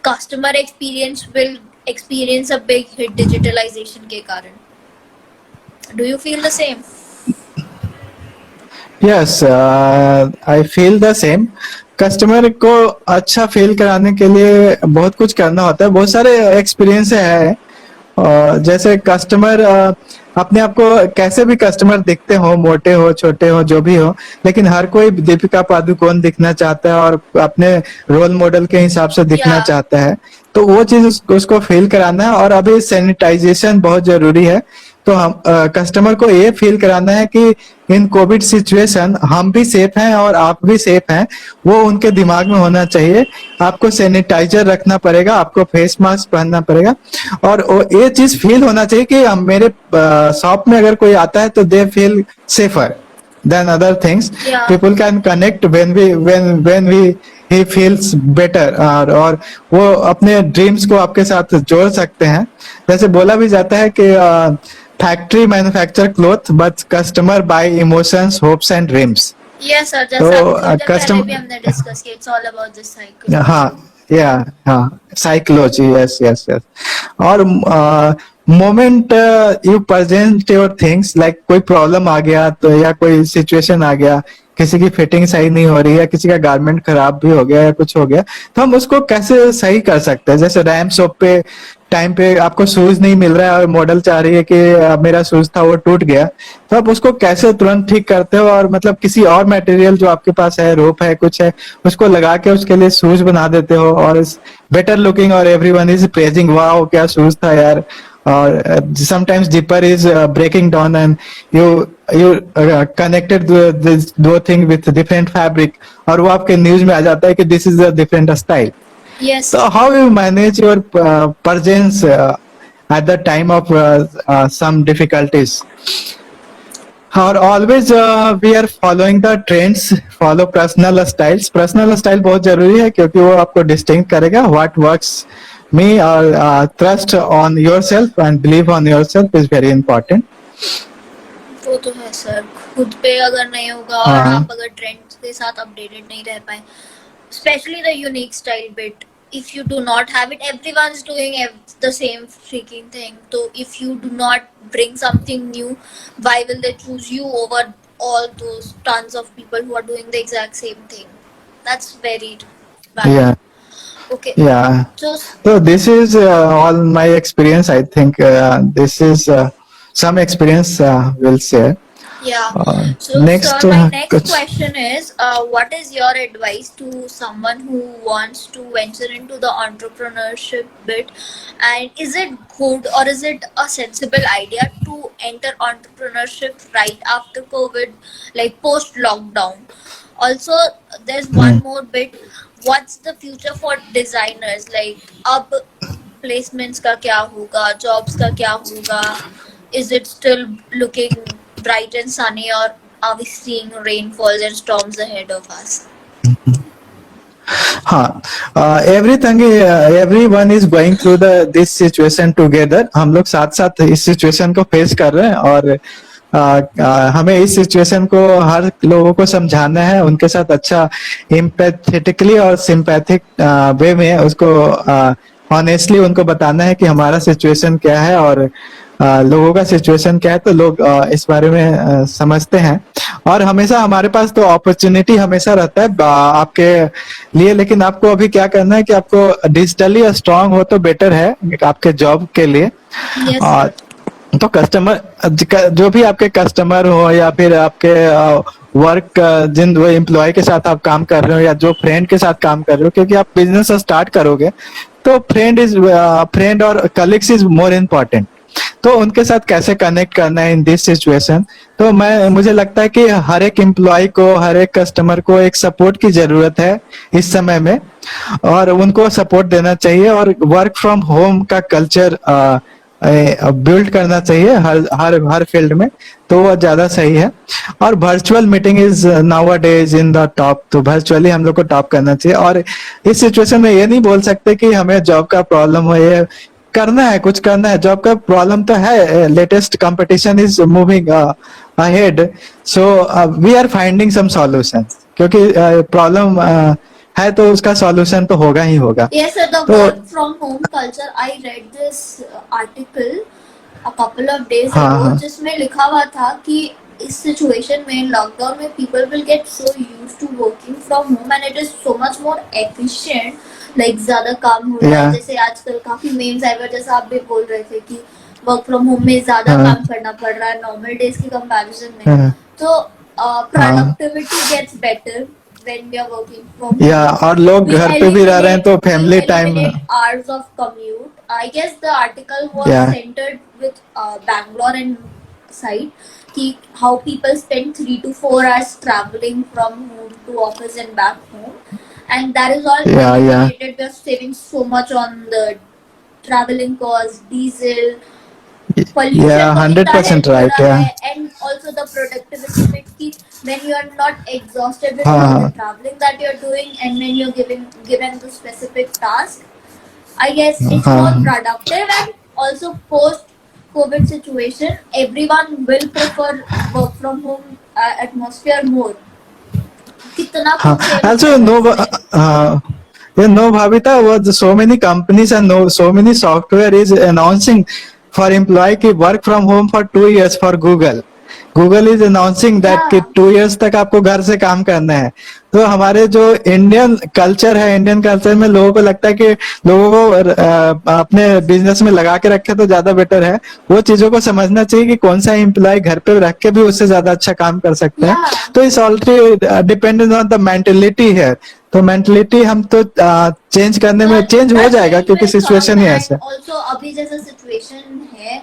customer experience will experience a big hit digitalization के कारण. Do you feel the same? Yes, I feel the same. Customer को अच्छा फील कराने के लिए बहुत कुछ करना होता है, बहुत सारे एक्सपीरियंस है। जैसे कस्टमर अपने आप को, कैसे भी कस्टमर दिखते हो, मोटे हो, छोटे हो, जो भी हो, लेकिन हर कोई दीपिका पादुकोण दिखना चाहता है और अपने रोल मॉडल के हिसाब से दिखना Yeah. चाहता है। तो वो चीज उसको फील कराना है। और अभी सैनिटाइजेशन बहुत जरूरी है, तो हम कस्टमर को ये फील कराना है कि इन कोविड सिचुएशन हम भी सेफ हैं और आप भी सेफ हैं। वो उनके दिमाग में होना चाहिए। आपको सैनिटाइजर रखना पड़ेगा, आपको फेस मास्क पहनना पड़ेगा, और ये चीज फील होना चाहिए कि मेरे शॉप में अगर कोई आता है तो they feel safer than other things. Yeah. People can connect when we he feels better, और वो अपने ड्रीम्स को आपके साथ जोड़ सकते हैं। जैसे बोला भी जाता है कि factory manufacture cloth but customer bye emotions, hopes and dreams. Yes, sir. तो जैसा थोड़ी देर कस्टम पहले भी हमने डिस्कस किया, it's all about this cycle. हाँ, हाँ, साइकोलॉजी, यस यस यस। और moment you present your things, like कोई प्रॉब्लम आ गया तो, या कोई सिचुएशन आ गया, किसी की फिटिंग सही नहीं हो रही है, किसी का गारमेंट खराब भी हो गया या कुछ हो गया, तो हम उसको कैसे सही कर सकते हैं। जैसे रैम शॉप पे टाइम पे आपको शूज नहीं मिल रहा है और मॉडल चाह रही है कि मेरा शूज था वो टूट गया, तो आप उसको कैसे तुरंत ठीक करते हो, और मतलब किसी और मटेरियल जो आपके पास है, रोप है, कुछ है, उसको लगा के उसके लिए शूज बना देते हो, और बेटर लुकिंग, और एवरीवन इज प्रेजिंग, वाओ क्या शूज था यार। और sometimes zipper is breaking down, and you connected this दो thing with different fabric, और वो आपके न्यूज में आ जाता है कि this is a different style. Yes. So how you manage your presence at the time of some difficulties? और always we are following the trends, follow personal styles. Personal style बहुत जरूरी है क्योंकि वो आपको डिस्टिंग करेगा व्हाट वर्क्स मी, और trust on yourself and believe on yourself is very important. वो तो है सर, खुद पे अगर नहीं होगा और हाँ आप अगर ट्रेंड्स के साथ अपडेटेड नहीं रह पाए, especially the unique style bit, if you do not have it, everyone's doing the same freaking thing, so if you do not bring something new, why will they choose you over all those tons of people who are doing the exact same thing? That's very valid. या Okay, या so So this is all my experience. I think this is some experience we'll share. yeah. So, Next, sir, my next कुछ question is, what is your advice to someone who wants to venture into the entrepreneurship bit? And is it good or is it a sensible idea to enter entrepreneurship right after COVID, like post lockdown? Also, there's one more bit. What's the future for designers? Like, अब placements का क्या होगा, jobs का क्या होगा? Is it still looking bright and sunny, or are we seeing rainfalls and storms ahead of us? हाँ, everything, everyone is going through the this situation together. हम लोग साथ साथ इस सिचुएशन को फेस कर रहे हैं, और हमें इस सिचुएशन को हर लोगों को समझाना है, उनके साथ अच्छा इम्पैथेटिकली और सिंपैथिक वे में उसको ऑनेस्टली उनको बताना है कि हमारा सिचुएशन क्या है और लोगों का सिचुएशन क्या है, तो लोग इस बारे में समझते हैं। और हमेशा हमारे पास तो अपॉर्चुनिटी हमेशा रहता है आपके लिए, लेकिन आपको अभी क्या करना है कि आपको डिजिटली स्ट्रांग हो तो बेटर है आपके जॉब के लिए। Yes, और sir. तो कस्टमर, जो भी आपके कस्टमर हो या फिर आपके वर्क, जिन वो एम्प्लॉय के साथ आप काम कर रहे हो या जो फ्रेंड के साथ काम कर रहे हो, क्योंकि आप बिजनेस स्टार्ट करोगे तो फ्रेंड और कलीग्स इज मोर इम्पोर्टेंट। तो उनके साथ कैसे कनेक्ट करना है इन दिस सिचुएशन, तो मुझे लगता है कि हर एक एम्प्लॉय को, हर एक कस्टमर को एक सपोर्ट की जरूरत है इस समय में, और उनको सपोर्ट देना चाहिए। और वर्क फ्रॉम होम का कल्चर बिल्ड करना चाहिए हर हर हर फील्ड में, तो वो ज्यादा सही है। और virtual meeting is now days in the top, तो वर्चुअली हम लोग को टॉप करना चाहिए। और इस सिचुएशन में ये नहीं बोल सकते कि हमें जॉब का प्रॉब्लम हो, ये करना है, कुछ करना है। जॉब का प्रॉब्लम तो है, latest competition is moving ahead, so we are finding some solution, क्योंकि प्रॉब्लम है तो उसका सॉल्यूशन तो होगा ही होगा। Yes, sir. The तो work from home culture. I read this article a couple of days हाँ ago, हाँ जिसमें लिखा हुआ था कि इस सिचुएशन में, लॉकडाउन में, people will get so used to working from home and it is so much more efficient. Like ज्यादा काम हो रहा है, या जैसे आजकल काफी memes आए हुए, जैसा आप भी बोल रहे थे कि वर्क फ्रॉम होम में ज्यादा हाँ काम करना पड़ रहा है नॉर्मल डेज की कंपैरिजन में, हाँ तो हाँ productivity gets better when we are working from या home. और लोग We घर पे भी रह रहे हैं तो we family time. eliminate hours of commute. I guess the article was या centered with Bangalore and side, ki how people spend 3 to 4 hours traveling from home to office and back home, and that is all या eliminated. We are saving so much on the traveling cost, diesel, या pollution तो इतना है 100% हो राइट। रहा या है, and also the productivity bit की when you are not exhausted with all the हाँ traveling that you are doing, and when you're given the specific task, I guess it's more हाँ productive. And also post COVID situation, everyone will prefer work from home atmosphere more. कितना हाँ, कुछ सेव हो also जाएगा no, इसमें. no, Bhavita, was so many companies and no, so many software is announcing for employee की work from home for 2 years for Google. Google is announcing that कि Yeah. 2 years तक आपको घर से काम करना है। तो हमारे जो इंडियन कल्चर है, इंडियन कल्चर में लोगों को लगता है कि लोगों को अपने बिजनेस में लगा के रखे तो ज्यादा बेटर है। वो चीजों को समझना चाहिए कि कौन सा एम्प्लॉय घर पे रख के भी उससे ज्यादा अच्छा काम कर सकता है। Yeah. तो इस already dependent on the mentality है, तो मेंटेलिटी हम तो चेंज करने में चेंज हो The जाएगा change क्योंकि will come, situation he and ऐसा है। also अभी जैसा situation है,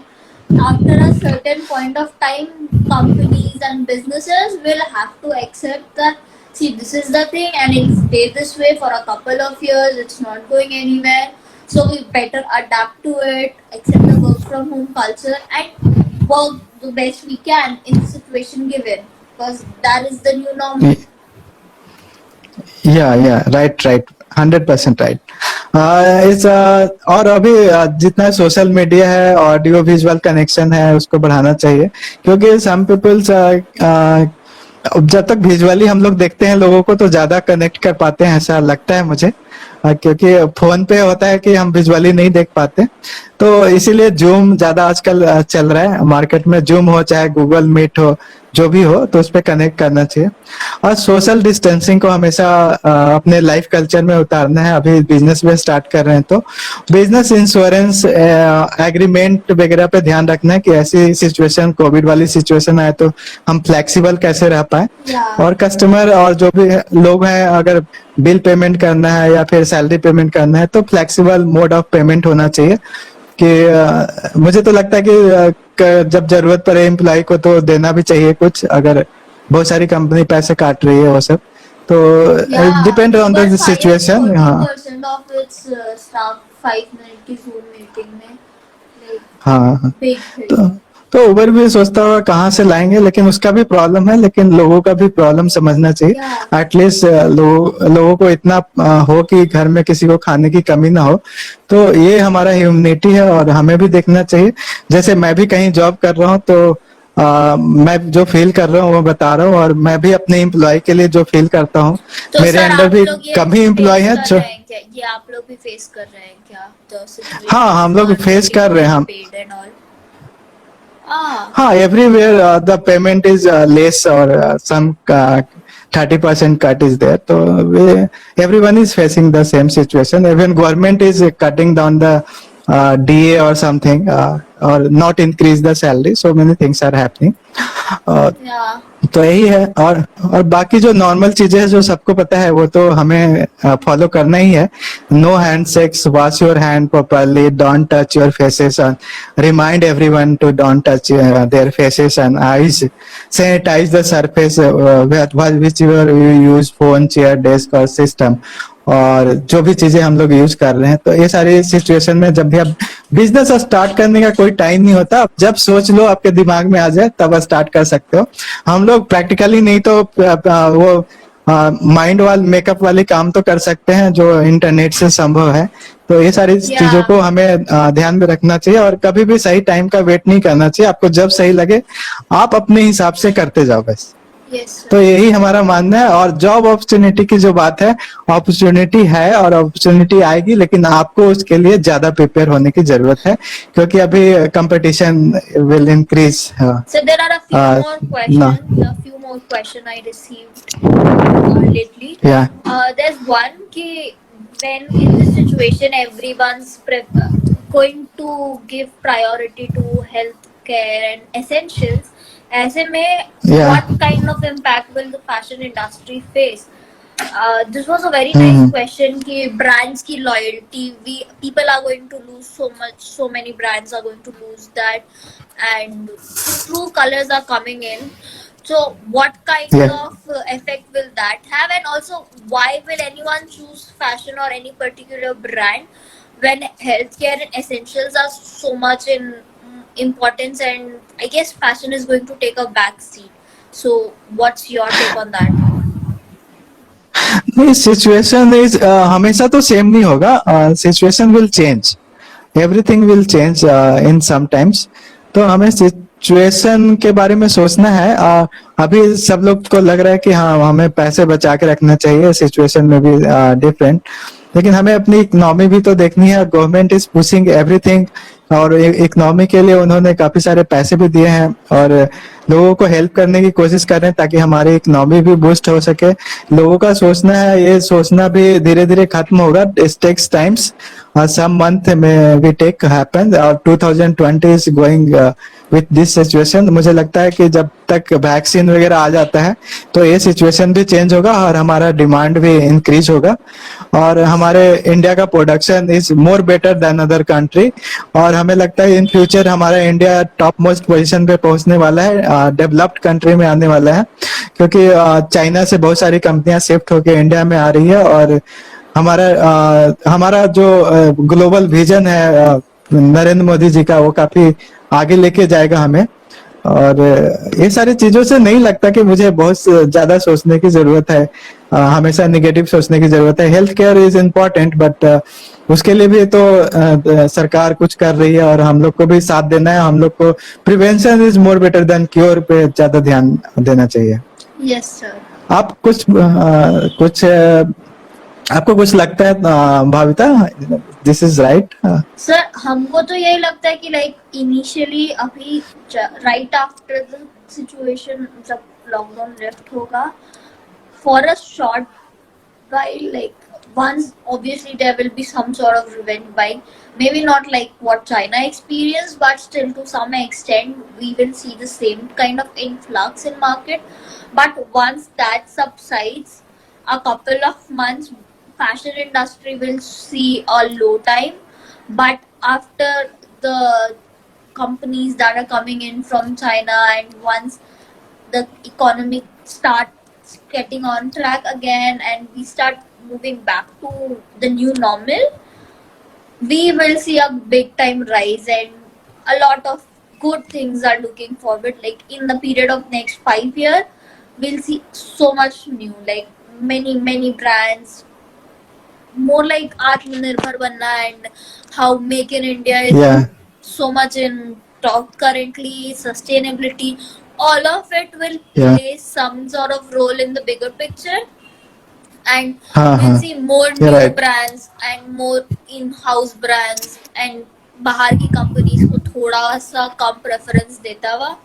after a certain point of time, companies and businesses will have to accept that, see, this is the thing and it'll stay this way for a couple of years, it's not going anywhere, so we better adapt to it, accept the work from home culture, and work the best we can in the situation given, because that is the new normal. या राइट राइट 100% राइट। इस और अभी जितना सोशल मीडिया है, ऑडियो विजुअल कनेक्शन है, उसको बढ़ाना चाहिए, क्योंकि सम पीपल्स जब तक विजुअली हम लोग देखते हैं लोगों को तो ज्यादा कनेक्ट कर पाते हैं, ऐसा लगता है मुझे। क्योंकि फोन पे होता है कि हम विजुअली नहीं देख पाते, तो इसीलिए जूम ज्यादा आजकल चल रहा है मार्केट में। जूम हो चाहे गूगल मीट हो, जो भी हो, तो उस पर कनेक्ट करना चाहिए। और सोशल डिस्टेंसिंग को हमेशा अपने लाइफ कल्चर में उतारना है। अभी बिजनेस में स्टार्ट कर रहे हैं तो बिजनेस इंश्योरेंस एग्रीमेंट वगैरह पे ध्यान रखना है कि ऐसी सिचुएशन, कोविड वाली सिचुएशन आए तो हम फ्लेक्सिबल कैसे रह पाए। Yeah. और कस्टमर और जो भी लोग हैं, अगर बिल पेमेंट करना है या फिर सैलरी पेमेंट करना है तो फ्लेक्सिबल मोड ऑफ पेमेंट होना चाहिए। कि मुझे तो लगता है कि जब जरूरत पड़े एम्प्लॉय को तो देना भी चाहिए कुछ, अगर बहुत सारी कंपनी पैसे काट रही है वो सब, तो डिपेंड ऑन द सिचुएशन। हाँ 40% of its staff 5 minute की Zoom meeting में, like, हाँ big thing. तो उबर भी सोचता होगा कहाँ से लाएंगे, लेकिन उसका भी प्रॉब्लम है, लेकिन लोगों का भी प्रॉब्लम समझना चाहिए। Yeah. एटलीस्ट लोगों को इतना हो कि घर में किसी को खाने की कमी ना हो, तो ये हमारा ह्यूमनिटी है और हमें भी देखना चाहिए। जैसे मैं भी कहीं जॉब कर रहा हूँ तो मैं जो फील कर रहा हूँ वो बता रहा हूँ, और मैं भी अपने एम्प्लॉय के लिए जो फील करता हूँ। तो मेरे सर अंडर आप भी लोग ये कम ही एम्प्लॉय face हैं कर जो, रहे हैं क्या? ये आप लोग भी फेस कर रहे हैं क्या? The situation हाँ हम of लोग not फेस getting कर रहे हैं हम। paid and all. Ah, हाँ, everywhere the payment is less, or some 30% cut is there. So everyone is facing the same situation. Even government is cutting down the DA or something, or not increase the salary. So many things are happening. yeah. तो यही है। और बाकी जो नॉर्मल चीजें हैं जो सबको पता है वो तो हमें फॉलो करना ही है। No handshakes, wash your hand properly, don't touch your faces, remind everyone to don't touch their faces and eyes, sanitize the surface which you use, phone, chair, desk और सिस्टम, और जो भी चीजें हम लोग यूज कर रहे हैं। तो ये सारी सिचुएशन में जब भी आप बिजनेस स्टार्ट करने का कोई टाइम नहीं होता, आप जब सोच लो आपके दिमाग में आ जाए तब स्टार्ट कर सकते हो। हम लोग प्रैक्टिकली नहीं तो वो माइंड वाल मेकअप वाले काम तो कर सकते हैं जो इंटरनेट से संभव है। तो ये सारी चीजों को हमें ध्यान में रखना चाहिए, और कभी भी सही टाइम का वेट नहीं करना चाहिए। आपको जब सही लगे आप अपने हिसाब से करते जाओ बस। Yes, sir. तो यही हमारा मानना है। और जॉब अपॉर्चुनिटी की जो बात है, अपॉर्चुनिटी है और अपॉर्चुनिटी आएगी, लेकिन आपको उसके लिए ज्यादा प्रिपेयर होने की जरूरत है, क्योंकि अभी competition will increase. So there are a few more questions. A few more questions I received lately. या There's one कि when in this situation everyone's going to give priority to health care and essentials, ऐसे में Yeah. what kind of impact will the fashion industry face? This was a very nice question कि brands की loyalty, people are going to lose so much, so many brands are going to lose that, and true colors are coming in. So what kind Yeah. of effect will that have, and also why will anyone choose fashion or any particular brand when healthcare and essentials are so much in importance, and I guess fashion is going to take a back seat. So what's your take on that? नहीं, सिचुएशन इज हमेशा तो सेम नहीं होगा। Situation will change, everything will change in some times. तो हमें सिचुएशन के बारे में सोचना है। अभी सब लोग को लग रहा है कि हाँ हमें पैसे बचा के रखना चाहिए, सिचुएशन में भी डिफरेंट, लेकिन हमें अपनी इकोनॉमी भी तो देखनी है। गवर्नमेंट इज पुशिंग एवरीथिंग, और इकोनॉमी के लिए उन्होंने काफी सारे पैसे भी दिए हैं, और लोगों को हेल्प करने की कोशिश कर रहे हैं ताकि हमारी इकोनॉमी भी बूस्ट हो सके। लोगों का सोचना है, ये सोचना भी धीरे धीरे खत्म होगा। It takes times, some month में we take happen, और 2020 is going with this situation। मुझे लगता है कि जब तक वैक्सीन वगैरह आ जाता है तो ये सिचुएशन भी चेंज होगा और हमारा डिमांड भी इंक्रीज होगा, और हमारे इंडिया का production is more better than other country. और हमें लगता है इन फ्यूचर हमारा इंडिया टॉप मोस्ट पोजीशन पे पहुंचने वाला है, डेवलप्ड कंट्री में आने वाला है, क्योंकि चाइना से बहुत सारी कंपनियां शिफ्ट होकर इंडिया में आ रही है। और हमारा जो ग्लोबल विजन है नरेंद्र मोदी जी का, वो काफी आगे लेके जाएगा हमें। और ये सारी चीजों से नहीं लगता कि मुझे बहुत ज्यादा सोचने की जरूरत है, हमेशा निगेटिव सोचने की जरूरत है। Health care is important, but उसके लिए भी तो सरकार कुछ कर रही है और हम लोग को भी साथ देना है। हम लोग को prevention is more better than cure पे ज्यादा ध्यान देना चाहिए। Yes, sir. आप कुछ आपको कुछ लगता है भाविता, दिस इज राइट? सर हमको तो यही लगता है कि लाइक इनिशियली अभी राइट आफ्टर द सिचुएशन जब लॉकडाउन लिफ्ट होगा, for a short while, like once obviously there will be some sort of revenge buying, maybe not like what China experienced, but still to some extent we will see the same kind of influx in market. But once that subsides, a couple of months fashion industry will see a low time. But after the companies that are coming in from China, and once the economy starts getting on track again and we start moving back to the new normal, we will see a big time rise, and a lot of good things are looking forward. Like in the period of next 5 years, we'll see so much new, like many brands, more like Atmanirbhar Banna, and how Make in India is Yeah. so much in talk currently, sustainability, all of it will Yeah. play some sort of role in the bigger picture, and हाँ we'll हाँ, see more you're new right. brands and more in-house brands, and बाहर की companies को थोड़ा सा कम preference देता हुआ.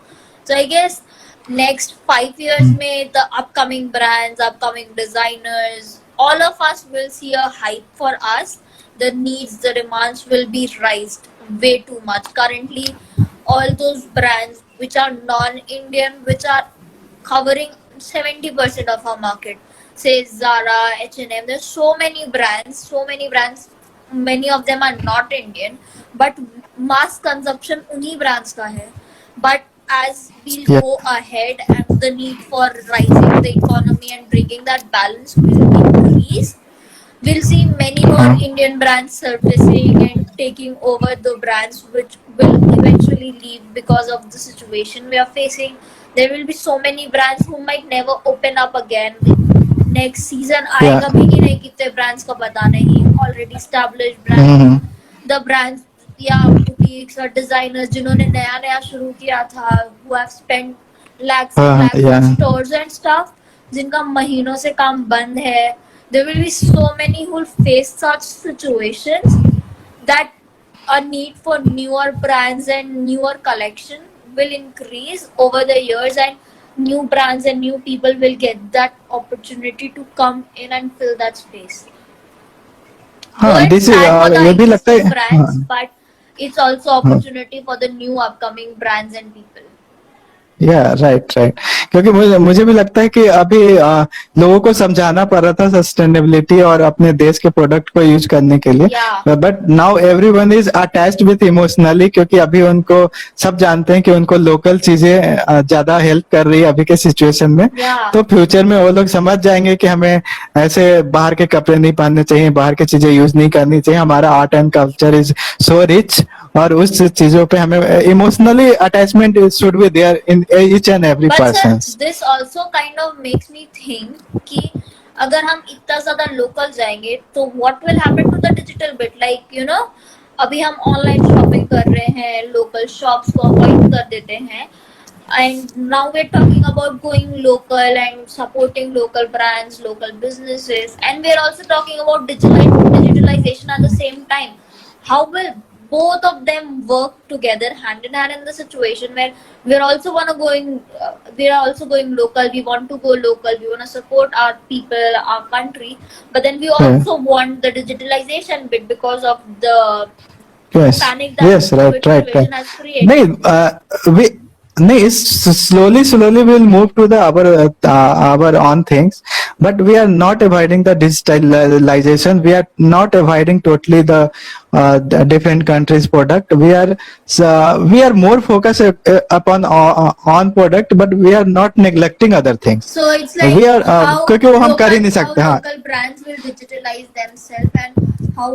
So I guess next 5 years में the upcoming brands, upcoming designers, all of us will see a hype for us. The needs, the demands will be raised way too much. Currently, all those brands which are non-Indian, which are covering 70% of our market, say Zara, H&M. There's so many brands, so many brands. Many of them are not Indian, but mass consumption उन्हीं brands का है. But as we'll Yeah. go ahead and the need for rising the economy and bringing that balance will increase, we'll see many more Indian brands surfacing and taking over the brands which will eventually leave because of the situation we are facing. There will be so many brands who might never open up again. Next season आएगा भी कि नहीं, कितने brands का पता नहीं. Already established brands, the brands या boutiques or designers जिन्होंने नया नया शुरू किया था, who have spent lakhs and lakhs on stores and stuff, जिनका महीनों से काम बंद है. There will be so many who will face such situations that a need for newer brands and newer collection will increase over the years, and new brands and new people will get that opportunity to come in and fill that space. Though हाँ, it's this sad for the ये भी लगता existing है। brands, but it's also opportunity for the new upcoming brands and people. या राइट राइट, क्योंकि मुझे मुझे भी लगता है कि अभी लोगों को समझाना पड़ रहा था सस्टेनेबिलिटी और अपने देश के प्रोडक्ट को यूज करने के लिए, Yeah. But now everyone is attached with emotionally, क्योंकि अभी उनको सब जानते हैं कि उनको लोकल चीजें ज्यादा हेल्प कर रही है अभी के सिचुएशन में। Yeah. तो फ्यूचर में वो लोग समझ जाएंगे कि हमें ऐसे बाहर के कपड़े नहीं पहनने चाहिए, बाहर की चीजें यूज नहीं करनी चाहिए। हमारा art and culture is so rich, और उस चीजों पे हमें emotionally attachment should be there in each and every But sir, persons. this also kind of makes me think कि अगर हम इतना ज्यादा लोकल जाएंगे तो what will happen to the digital bit, like you know, अभी हम ऑनलाइन शॉपिंग कर रहे हैं, लोकल शॉप्स को अवॉइड कर देते हैं, and now we're talking about going local and supporting local brands, local businesses, and we're also talking about digitalization at the same time. How will both of them work together hand in hand in the situation where we're also want to going we're also going local, we want to go local, we want to support our people, our country, but then we also want the digitalization bit because of the Yes, panic that yes, the right, COVID right, right. situation has created. नहीं, we नहीं, slowly we'll move to the our own things, but we are not avoiding the digitalization. We are not avoiding totally the different countries product. We are more focused upon on product, but we are not neglecting other things. So it's like We are how क्योंकि वो हम कर ही नहीं how सकते। हाँ, local brands will digitalize themselves, and how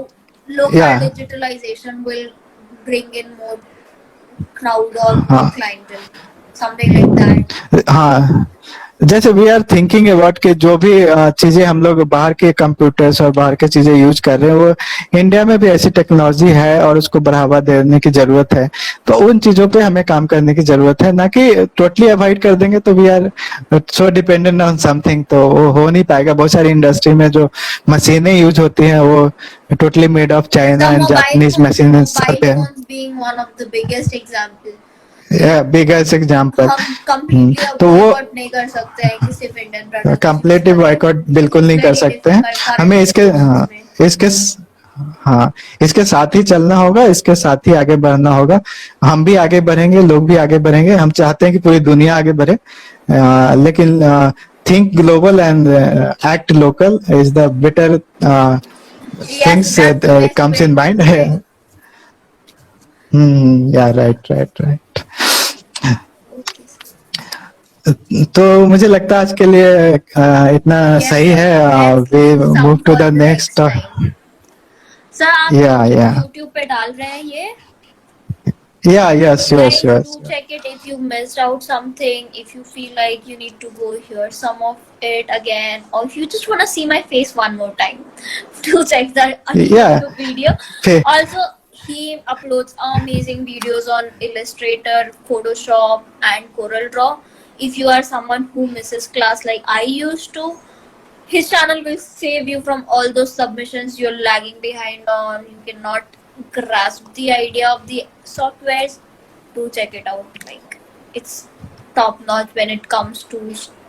local Yeah. digitalization will bring in more crowd or more हाँ, clientele. something like that. हाँ, जैसे वी आर थिंकिंग अबाउट कि जो भी चीजें हम लोग बाहर के कंप्यूटर्स और बाहर के चीजें यूज कर रहे हैं, वो इंडिया में भी ऐसी टेक्नोलॉजी है और उसको बढ़ावा देने की जरूरत है। तो उन चीजों पे हमें काम करने की जरूरत है, ना कि टोटली अवॉइड कर देंगे तो we are so dependent on something, तो वो हो नहीं पाएगा। बहुत सारी इंडस्ट्री में जो मशीनें यूज होती हैं वो totally made of China The and Japanese machine आते mobile हैं। phones being one of the biggest example. Biggest example. हम completely अब तो वो boycott नहीं कर सकते हैं कि सिर्फ इंडियन प्रोडक्ट्स यूज कंप्लीटली करें. बॉयकॉट बिल्कुल नहीं कर Very सकते हैं। difficult हमें current इसके situations में. इसके हाँ, इसके साथ ही चलना होगा, इसके साथ ही आगे बढ़ना होगा। हम भी आगे बढ़ेंगे, लोग भी आगे बढ़ेंगे। हम चाहते हैं कि पूरी दुनिया आगे बढ़े, लेकिन think global and act local is the better Yes, things that's the best comes way in to mind. do it. या राइट राइट राइट। Okay. तो मुझे लगता है आज के लिए इतना Yes, सही sir. है। Let's we leave move some to for the the next. next time. Sir आप या YouTube पे डाल रहे हैं ये? Yes yes Guys, yes. do check it if you missed out something. If you feel like you need to go hear some of it again, or if you just want to see my face one more time, do check the Yeah. YouTube video. Okay. Also, he uploads amazing videos on Illustrator, Photoshop, and CorelDRAW. If you are someone who misses class like I used to, his channel will save you from all those submissions you're lagging behind on. You cannot grasp the idea of the softwares. Do check it out. Like, it's top notch when it comes to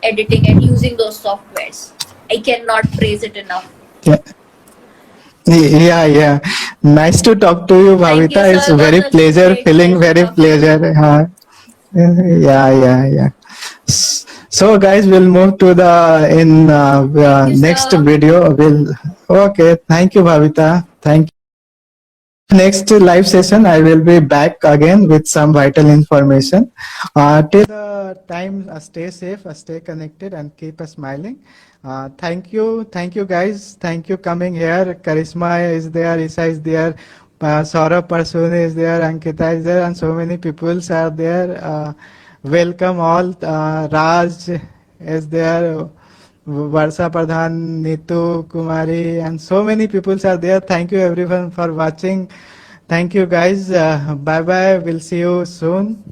editing and using those softwares. I cannot praise it enough. Yeah. Nice to talk to you, Thank you, Bhavita. sir. It's It was very a pleasure, great feeling pleasure very talking to pleasure. you. हाँ. Yeah. So guys, we'll move to the Thank you, next sir. video. Okay. Thank you, Bhavita. Thank you. Next live session, I will be back again with some vital information. Till the time, stay safe, stay connected, and keep smiling. Thank you, guys. Thank you coming here. Charisma is there, Isa is there, Saurabh Parsoon is there, Ankita is there, and so many people are there. Welcome all. Raj is there. Varsha Pradhan, Neetu Kumari, and so many people are there. Thank you everyone for watching. Thank you guys. Bye bye. We'll see you soon.